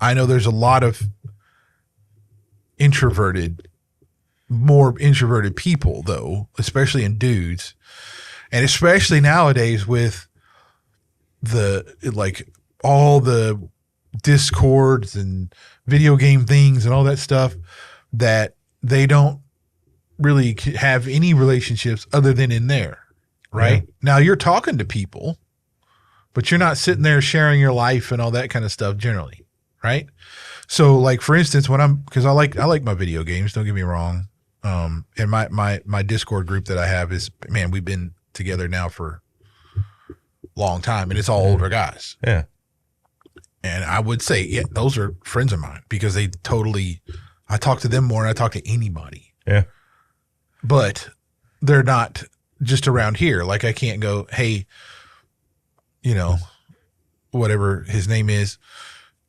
I know there's a lot of more introverted people though, especially in dudes, and especially nowadays with all the discords and video game things and all that stuff, that they don't really have any relationships other than in there. Right. Yeah. Now you're talking to people, but you're not sitting there sharing your life and all that kind of stuff generally. Right. So like, for instance, because I like my video games, don't get me wrong. And my Discord group that I have is, man, we've been together now for a long time, and it's all older guys. Yeah. And I would say, yeah, those are friends of mine, because I talk to them more than I talk to anybody. Yeah. But they're not just around here. Like, I can't go, hey, whatever his name is,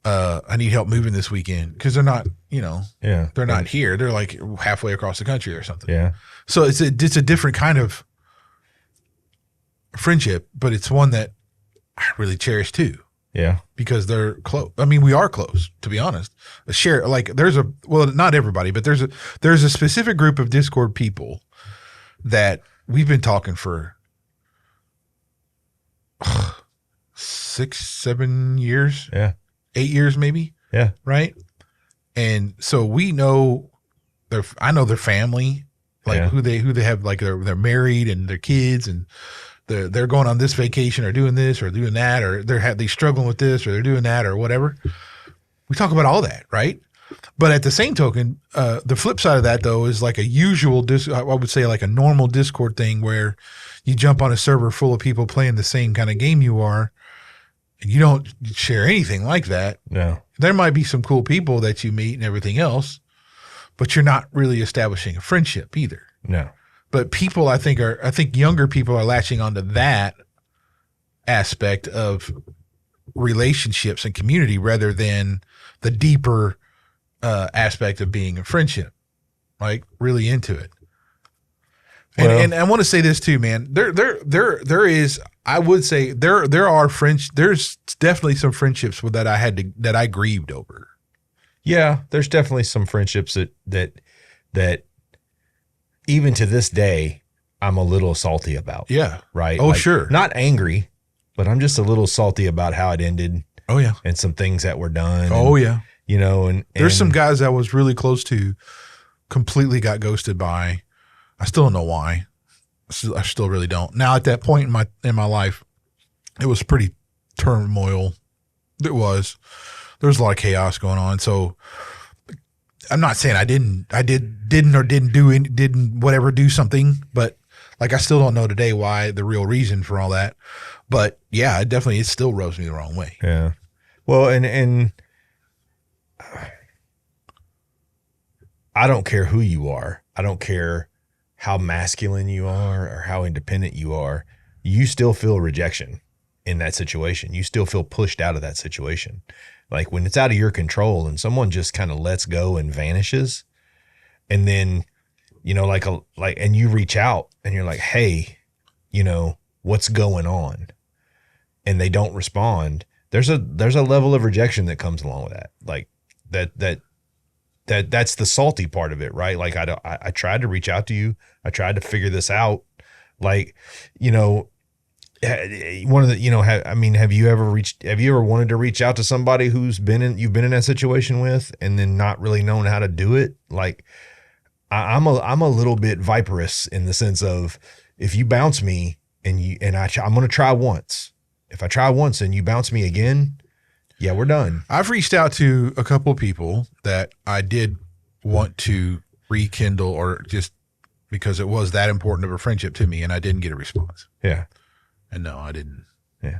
I need help moving this weekend, because they're not, they're not here. They're like halfway across the country or something. Yeah. So it's a different kind of friendship, but it's one that I really cherish too. Yeah. Because they're close. I mean, we are close, to be honest. Not everybody, but there's a specific group of Discord people that we've been talking for 6, 7 years. Yeah. 8 years maybe. Yeah. Right. And so we know I know their family, like who they have, like they're married and their kids, and they're going on this vacation or doing this or doing that, or they struggling with this or they're doing that or whatever. We talk about all that. Right. But at the same token, the flip side of that though is like a usual, I would say like a normal Discord thing, where you jump on a server full of people playing the same kind of game you are, and you don't share anything like that. No. There might be some cool people that you meet and everything else, but you're not really establishing a friendship either. No. But people, I think younger people are latching onto that aspect of relationships and community rather than the deeper aspect of being a friendship, like really into it. And I want to say this too, man. There is, I would say there are there's definitely some friendships that I grieved over. Yeah, there's definitely some friendships that even to this day I'm a little salty about. Yeah. Right. Oh, sure. Not angry, but I'm just a little salty about how it ended. Oh yeah. And some things that were done. Oh yeah. And there's some guys I was really close to completely got ghosted by. I still don't know why. I still really don't. Now, at that point in my life, it was pretty turmoil. There was a lot of chaos going on. So I'm not saying I didn't do something, but like, I still don't know today why, the real reason for all that. But yeah, it still rubs me the wrong way. Yeah. Well, and I don't care who you are. I don't care how masculine you are or how independent you are. You still feel rejection in that situation. You still feel pushed out of that situation. Like, when it's out of your control and someone just kind of lets go and vanishes, and then, and you reach out and you're like, hey, what's going on? And they don't respond. There's a level of rejection that comes along with that. Like that's the salty part of it, right? Like, I tried to reach out to you. I tried to figure this out. Like, one of the, have you ever wanted to reach out to somebody you've been in that situation with, and then not really knowing how to do it? Like, I'm a little bit viperous in the sense of, if you bounce me I'm going to try once. If I try once and you bounce me again, yeah, we're done. I've reached out to a couple of people that I did want to rekindle, or just because it was that important of a friendship to me, and I didn't get a response. Yeah. And no, I didn't. Yeah.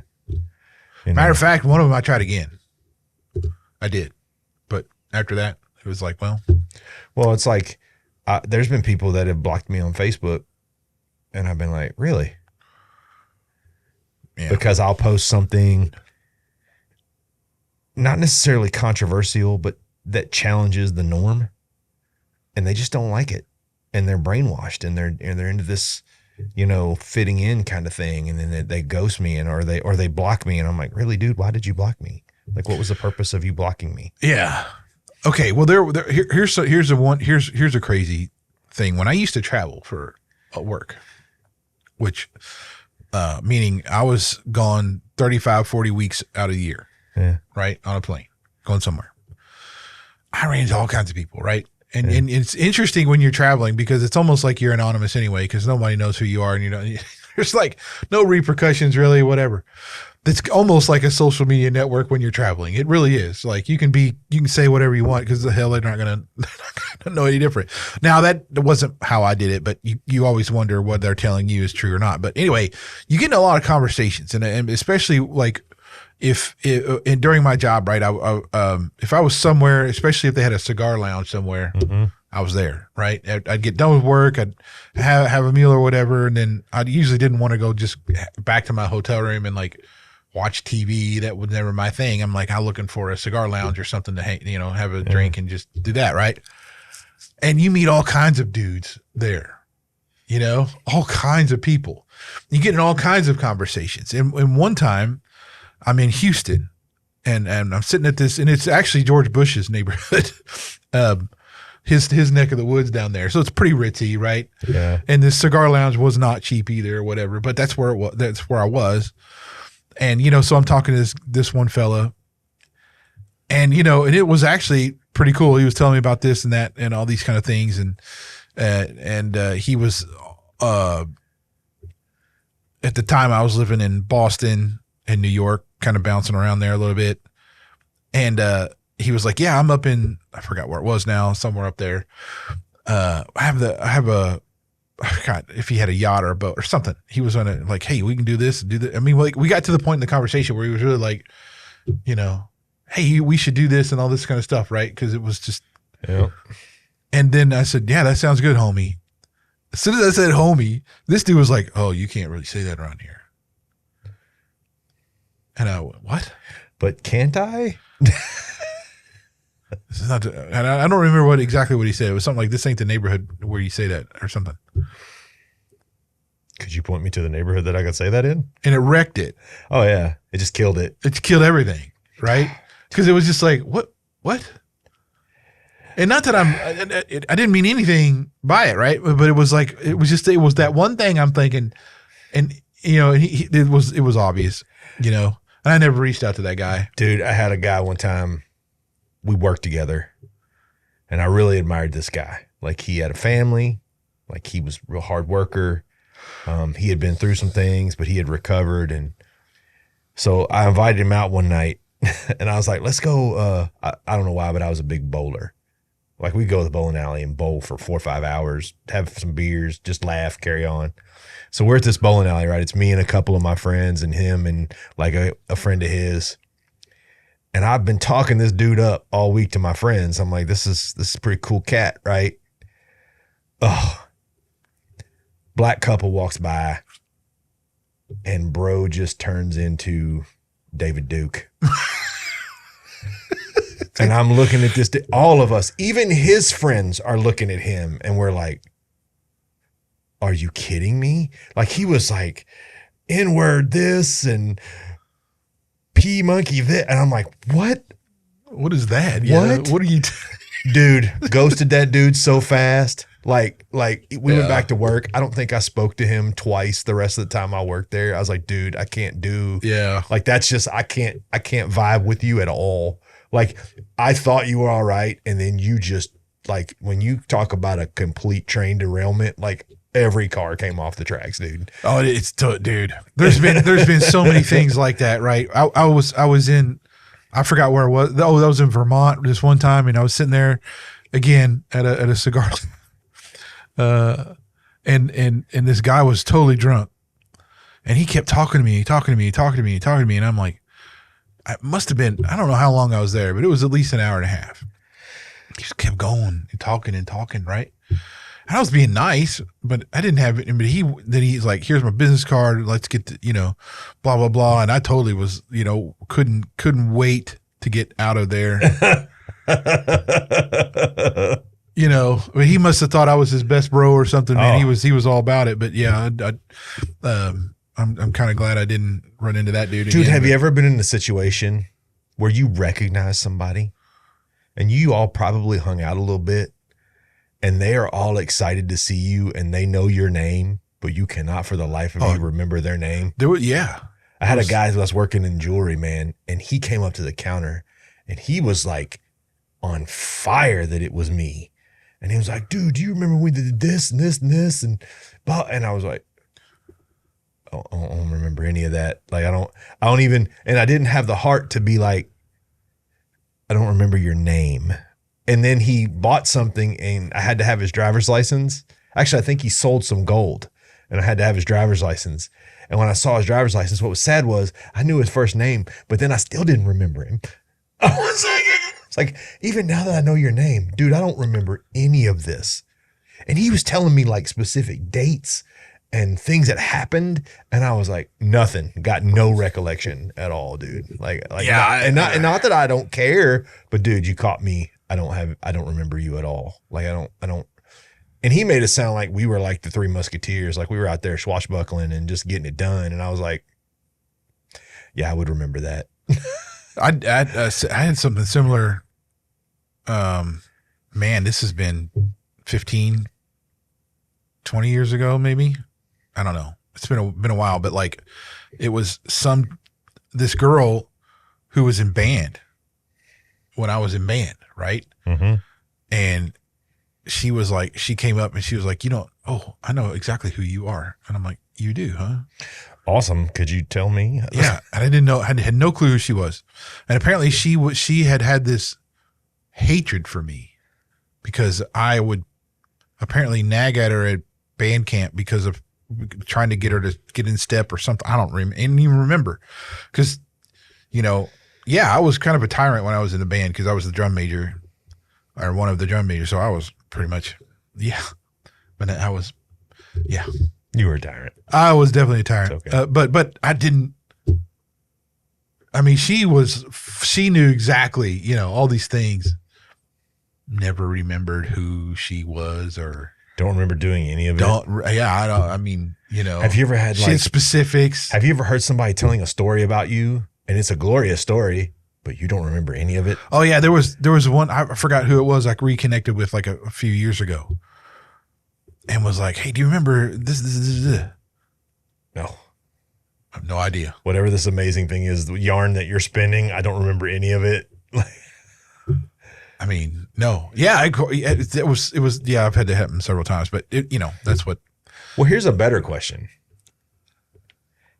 Matter of fact, one of them I tried again. I did. But after that, it was like, well, it's like, there's been people that have blocked me on Facebook And I've been like, really? Yeah. Because I'll post something not necessarily controversial, but that challenges the norm, and they just don't like it, and they're brainwashed, and they're into this, fitting in kind of thing, and then they ghost me, or they block me, and I'm like, really, dude? Why did you block me? Like, what was the purpose of you blocking me? Yeah. Okay. Well, here's a crazy thing. When I used to travel for work, which meaning I was gone 35, 40 weeks out of the year, right, on a plane, going somewhere. I ran into all kinds of people, right? And it's interesting when you're traveling because it's almost like you're anonymous anyway because nobody knows who you are, and there's like no repercussions really, whatever. It's almost like a social media network when you're traveling. It really is. Like you can say whatever you want because the hell they're not gonna know any different. Now that wasn't how I did it, but you always wonder what they're telling you is true or not. But anyway, you get in a lot of conversations, and especially like and during my job, right? If I was somewhere, especially if they had a cigar lounge somewhere, I was there, right? I'd get done with work, I'd have a meal or whatever, and then I usually didn't want to go just back to my hotel room and like watch TV. That was never my thing. I'm like, I'm looking for a cigar lounge or something to have a drink and just do that, right? And you meet all kinds of dudes there, all kinds of people. You get in all kinds of conversations. And one time, I'm in Houston, and I'm sitting at this, and it's actually George Bush's neighborhood, his neck of the woods down there. So it's pretty ritzy, right? Yeah. And this cigar lounge was not cheap either, or whatever. But that's where it was. That's where I was, and so I'm talking to this one fella, and and it was actually pretty cool. He was telling me about this and that and all these kind of things, and he was at the time I was living in Boston and New York, kind of bouncing around there a little bit. And he was like, yeah, I'm up in, I forgot where it was now, somewhere up there. I forgot if he had a yacht or a boat or something. He was on it like, hey, we can do this, do that. I mean, like we got to the point in the conversation where he was really like, hey, we should do this and all this kind of stuff, right? Because it was just, And then I said, yeah, that sounds good, homie. As soon as I said homie, this dude was like, oh, you can't really say that around here. And I went, what? But can't I? This is not. And I don't remember exactly what he said. It was something like, "This ain't the neighborhood where you say that," or something. Could you point me to the neighborhood that I could say that in? And it wrecked it. Oh yeah, it just killed it. It killed everything, right? Because it was just like, what? And not that I didn't mean anything by it, right? But it was like, it was that one thing I'm thinking, and it was obvious, and I never reached out to that guy. Dude, I had a guy one time, we worked together, and I really admired this guy. Like, he had a family, like he was a real hard worker. He had been through some things, but he had recovered. And so I invited him out one night and I was like, let's go. I don't know why, but I was a big bowler. Like, we go to the bowling alley and bowl for 4 or 5 hours, have some beers, just laugh, carry on. So we're at this bowling alley, right? It's me and a couple of my friends and him and like a friend of his. And I've been talking this dude up all week to my friends. I'm like, this is a pretty cool cat, right? Oh, black couple walks by and bro just turns into David Duke. And I'm looking at this, all of us, even his friends are looking at him and we're like, are you kidding me? Like, he was like, N-word this and P monkey this. And I'm like, what? What is that? What? What are you? Dude, ghosted that dude so fast. Like we went back to work. I don't think I spoke to him twice the rest of the time I worked there. I was like, dude, I can't do. Yeah. Like, that's just, I can't vibe with you at all. Like, I thought you were all right. And then you just, like, when you talk about a complete train derailment, like, every car came off the tracks, dude. Oh, dude. There's been so many things like that, right? I was in, I forgot where it was. Oh, that was in Vermont this one time, and I was sitting there again at a cigar, and this guy was totally drunk, and he kept talking to me, and I'm like, it must have been, I don't know how long I was there, but it was at least an hour and a half. He just kept going and talking, right? I was being nice, but I didn't have it. But he's like, here's my business card. Let's get to, blah, blah, blah. And I totally was, couldn't wait to get out of there. But he must have thought I was his best bro or something, man. Oh. He was all about it. But yeah, I'm kind of glad I didn't run into that dude. Dude, again, have you ever been in a situation where you recognize somebody and you all probably hung out a little bit and they are all excited to see you and they know your name, but you cannot for the life of you remember their name? Yeah. I had a guy who was working in jewelry, man, and he came up to the counter and he was like on fire that it was me. And he was like, dude, do you remember we did this and this and this? And I was like, I don't remember any of that. Like, I don't even, and I didn't have the heart to be like, I don't remember your name. And then he bought something and I had to have his driver's license. Actually, I think he sold some gold and I had to have his driver's license. And when I saw his driver's license, what was sad was I knew his first name, but then I still didn't remember him. I was like, it's like, even now that I know your name, dude, I don't remember any of this. And he was telling me like specific dates and things that happened. And I was like, nothing, got no recollection at all, dude. Like, yeah. Not that I don't care, but dude, you caught me. I don't remember you at all. Like, I don't. And he made it sound like we were like the Three Musketeers. Like we were out there swashbuckling and just getting it done. And I was like, yeah, I would remember that. I had something similar. Man, this has been 15, 20 years ago, maybe. I don't know. It's been a while, but like it was this girl who was in band when I was in band, right? Mm-hmm. And she was like, she came up and she was like, I know exactly who you are. And I'm like, you do, huh? Awesome. Could you tell me? Yeah. And I didn't know, I had no clue who she was. And apparently she had this hatred for me because I would apparently nag at her at band camp because of trying to get her to get in step or something. I don't even remember because, I was kind of a tyrant when I was in the band because I was the drum major or one of the drum majors. So I was pretty much, but I was, You were a tyrant. I was definitely a tyrant. Okay. But I didn't, I mean, she knew exactly, all these things. Never remembered who she was or. Don't remember doing any of it. I don't, I mean, Have you ever had like specifics? Have you ever heard somebody telling a story about you and it's a glorious story, but you don't remember any of it? Oh yeah. There was one, I forgot who it was, like reconnected with like a few years ago and was like, hey, do you remember this? No. I have no idea. Whatever this amazing thing is, the yarn that you're spinning, I don't remember any of it. I mean, no. Yeah, it was, I've had that happen several times, but that's what. Well, here's a better question.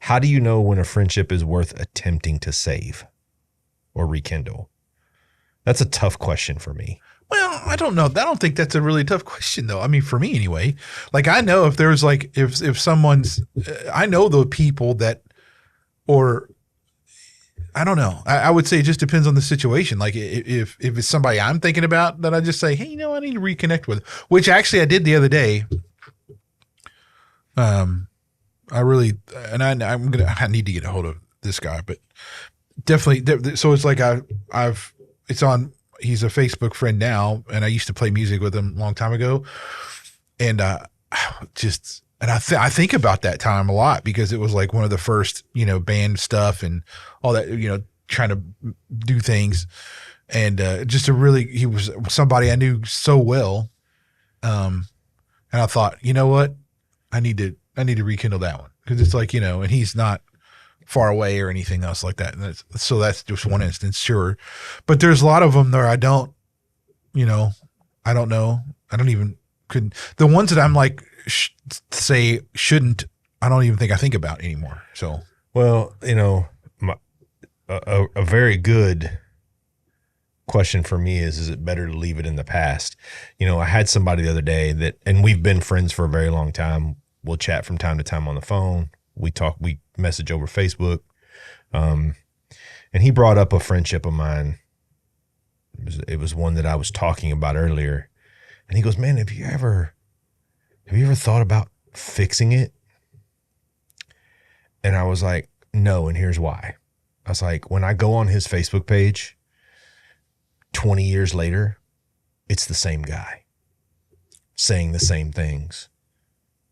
How do you know when a friendship is worth attempting to save or rekindle? That's a tough question for me. Well, I don't know. I don't think that's a really tough question though. I mean, for me anyway, like I know if there's like, if someone's, I know the people that, or I don't know. I would say it just depends on the situation. Like if it's somebody I'm thinking about that I just say, hey, I need to reconnect with, which actually I did the other day. I really, and I need to get a hold of this guy, but definitely. So it's like he's a Facebook friend now, and I used to play music with him a long time ago. And I think about that time a lot because it was like one of the first, band stuff and all that, trying to do things. And he was somebody I knew so well. And I thought, you know what? I need to rekindle that one because it's like, and he's not far away or anything else like that. And so that's just one instance, sure. But there's a lot of them there I don't know. I don't even couldn't. The ones that I'm like say shouldn't, I don't even think about anymore. So, well, a very good question for me is it better to leave it in the past? I had somebody the other day and we've been friends for a very long time. We'll chat from time to time on the phone. We message over Facebook. And he brought up a friendship of mine. It was one that I was talking about earlier. And he goes, man, have you ever have you ever thought about fixing it? And I was like, no, and here's why. I was like, when I go on his Facebook page 20 years later, it's the same guy saying the same things,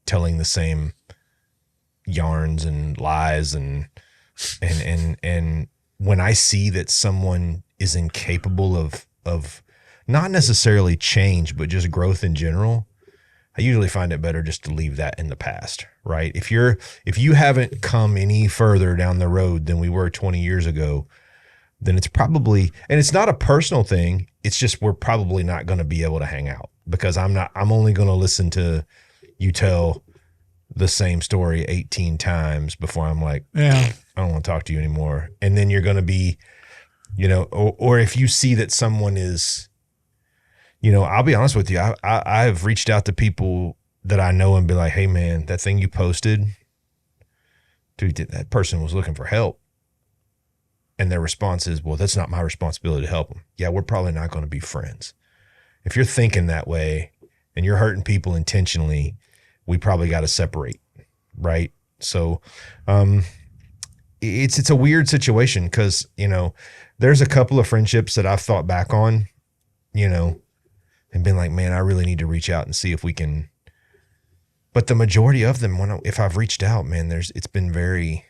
telling the same yarns and lies. And when I see that someone is incapable of not necessarily change, but just growth in general, I usually find it better just to leave that in the past, right? If you haven't come any further down the road than we were 20 years ago, then it's probably, and it's not a personal thing. It's just, we're probably not going to be able to hang out because I'm only going to listen to you tell the same story 18 times before I'm like, yeah, I don't want to talk to you anymore. And then you're going to be, or if you see that someone is, I'll be honest with you. I've reached out to people that I know and be like, hey man, that thing you posted, dude, that person was looking for help. And their response is, well, that's not my responsibility to help them. Yeah, we're probably not going to be friends. If you're thinking that way and you're hurting people intentionally, we probably got to separate, right? So it's a weird situation because, there's a couple of friendships that I've thought back on, and been like, man, I really need to reach out and see if we can. But the majority of them, if I've reached out, man, it's been very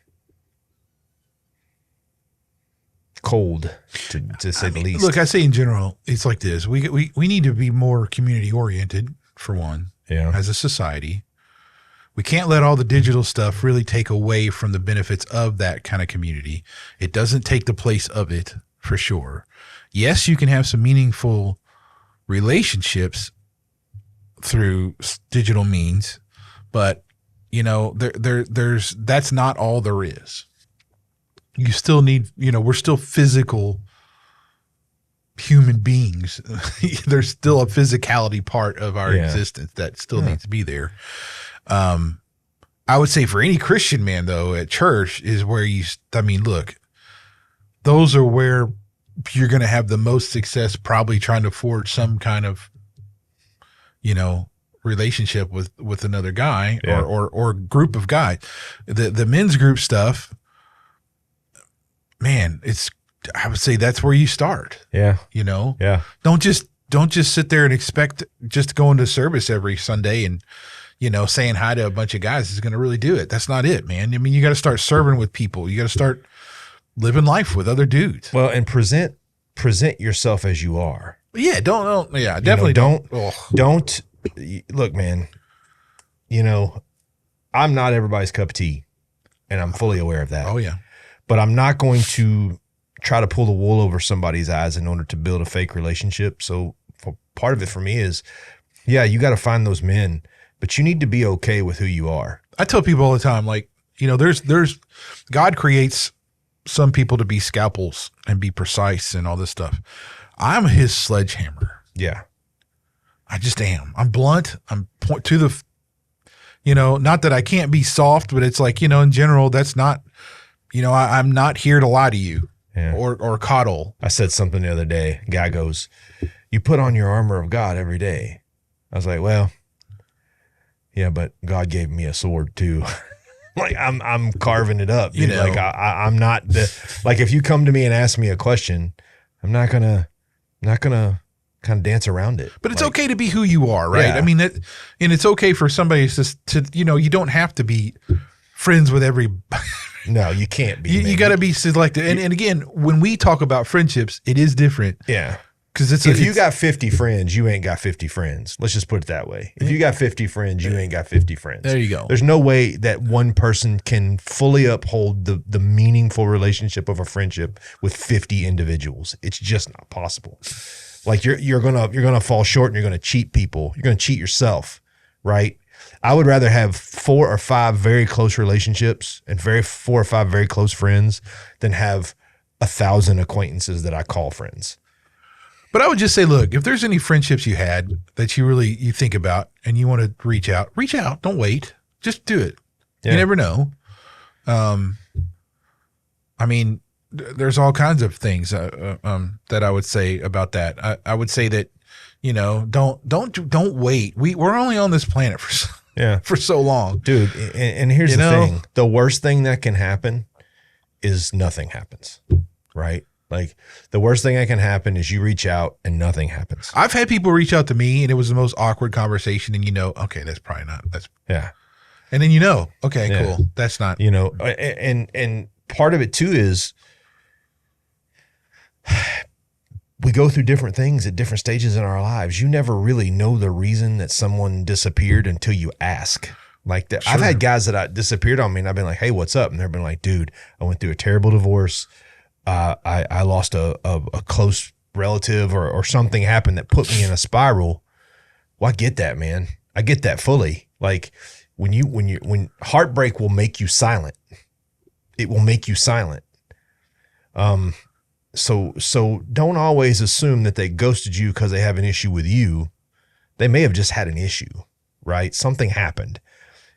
cold to say the least. Look, I say in general, it's like this. We need to be more community oriented for one, as a society. We can't let all the digital stuff really take away from the benefits of that kind of community. It doesn't take the place of it for sure. Yes, you can have some meaningful relationships through digital means, but there's that's not all there is. You still need, we're still physical human beings. There's still a physicality part of our existence that still needs to be there. I would say for any Christian man though, at church is where look, those are where you're going to have the most success, probably trying to forge some kind of, relationship with another guy or group of guys. The men's group stuff, man, I would say that's where you start. Yeah. Yeah. Don't just sit there and expect just going to service every Sunday and, saying hi to a bunch of guys is going to really do it. That's not it, man. I mean, you got to start serving with people. You got to start living life with other dudes. Well, and present yourself as you are. Yeah, definitely don't look, man. I'm not everybody's cup of tea, and I'm fully aware of that. Oh yeah, but I'm not going to try to pull the wool over somebody's eyes in order to build a fake relationship. So part of it for me is, you got to find those men, but you need to be okay with who you are. I tell people all the time, like, there's God creates some people to be scalpels and be precise and all this stuff. I'm his sledgehammer. Yeah. I just am. I'm blunt. I'm point to the, not that I can't be soft, but it's like, in general, that's not, I'm not here to lie to you or coddle. I said something the other day. Guy goes, you put on your armor of God every day. I was like, well, yeah, but God gave me a sword too. Like I'm carving it up, dude. Like I'm not like, if you come to me and ask me a question, I'm not gonna kind of dance around it. But it's okay to be who you are, right? Yeah. I mean, and it's okay for somebody to you don't have to be friends with every. No, you can't be. You got to be selective. And again, when we talk about friendships, it is different. Yeah. Because if you got 50 friends, you ain't got 50 friends. Let's just put it that way. If you got 50 friends, you ain't got 50 friends. There you go. There's no way that one person can fully uphold the meaningful relationship of a friendship with 50 individuals. It's just not possible. Like you're gonna fall short and you're gonna cheat people. You're gonna cheat yourself, right? I would rather have 4 or 5 very close relationships and 4 or 5 very close friends than have 1,000 acquaintances that I call friends. But I would just say, look, if there's any friendships you had that you think about and you want to reach out. Don't wait. Just do it. Yeah. You never know. I mean, there's all kinds of things that I would say about that. I would say that, don't wait. We're only on this planet for so long, dude. And here's the thing: the worst thing that can happen is nothing happens, right? Like the worst thing that can happen is you reach out and nothing happens. I've had people reach out to me and it was the most awkward conversation, and okay, that's probably not. Yeah. And then okay, cool. That's not. And part of it too is we go through different things at different stages in our lives. You never really know the reason that someone disappeared until you ask. Like that, sure. I've had guys that disappeared on me, and I've been like, "Hey, what's up?" And they've been like, "Dude, I went through a terrible divorce. I lost a close relative, or something happened that put me in a spiral." Well, I get that, man. I get that fully. Like when heartbreak will make you silent, it will make you silent. So don't always assume that they ghosted you because they have an issue with you. They may have just had an issue, right? Something happened,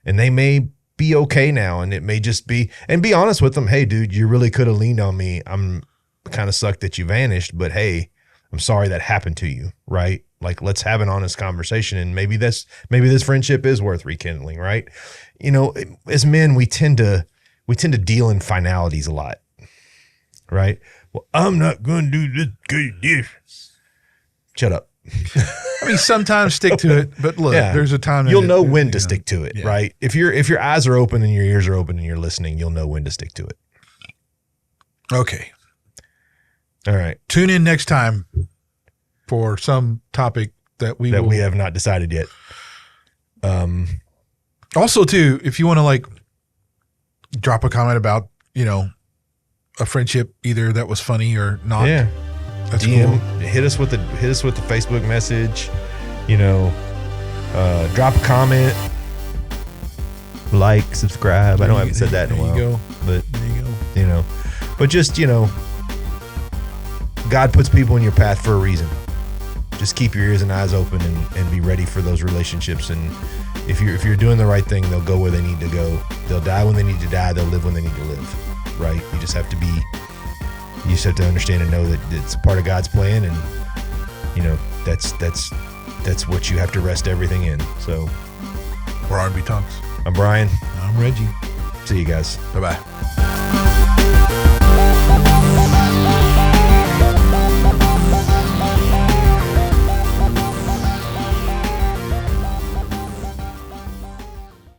and they may be okay now, and it may just be, and be honest with them. Hey, dude, you really could have leaned on me. I'm kind of sucked that you vanished, but hey, I'm sorry that happened to you, right? Like, let's have an honest conversation, and maybe this friendship is worth rekindling, right? As men, we tend to deal in finalities a lot, right? Well, I'm not going to do this because you did. Shut up. I mean, sometimes stick to it, but look, there's a time you'll know when to stick to it, right? If your eyes are open and your ears are open and you're listening, you'll know when to stick to it. Okay. All right. Tune in next time for some topic that we have not decided yet. Also, too, if you want to drop a comment about a friendship either that was funny or not. Yeah. That's DM, cool. Hit us with the Facebook message, drop a comment, like, subscribe. I know I haven't said that in a while. There you go. But there you go. But just, God puts people in your path for a reason. Just keep your ears and eyes open and be ready for those relationships. And if you're doing the right thing, they'll go where they need to go. They'll die when they need to die. They'll live when they need to live. Right? You just have to understand and know that it's part of God's plan, and that's what you have to rest everything in. So, we're RAndBTalks. I'm Brian. I'm Reggie. See you guys. Bye-bye.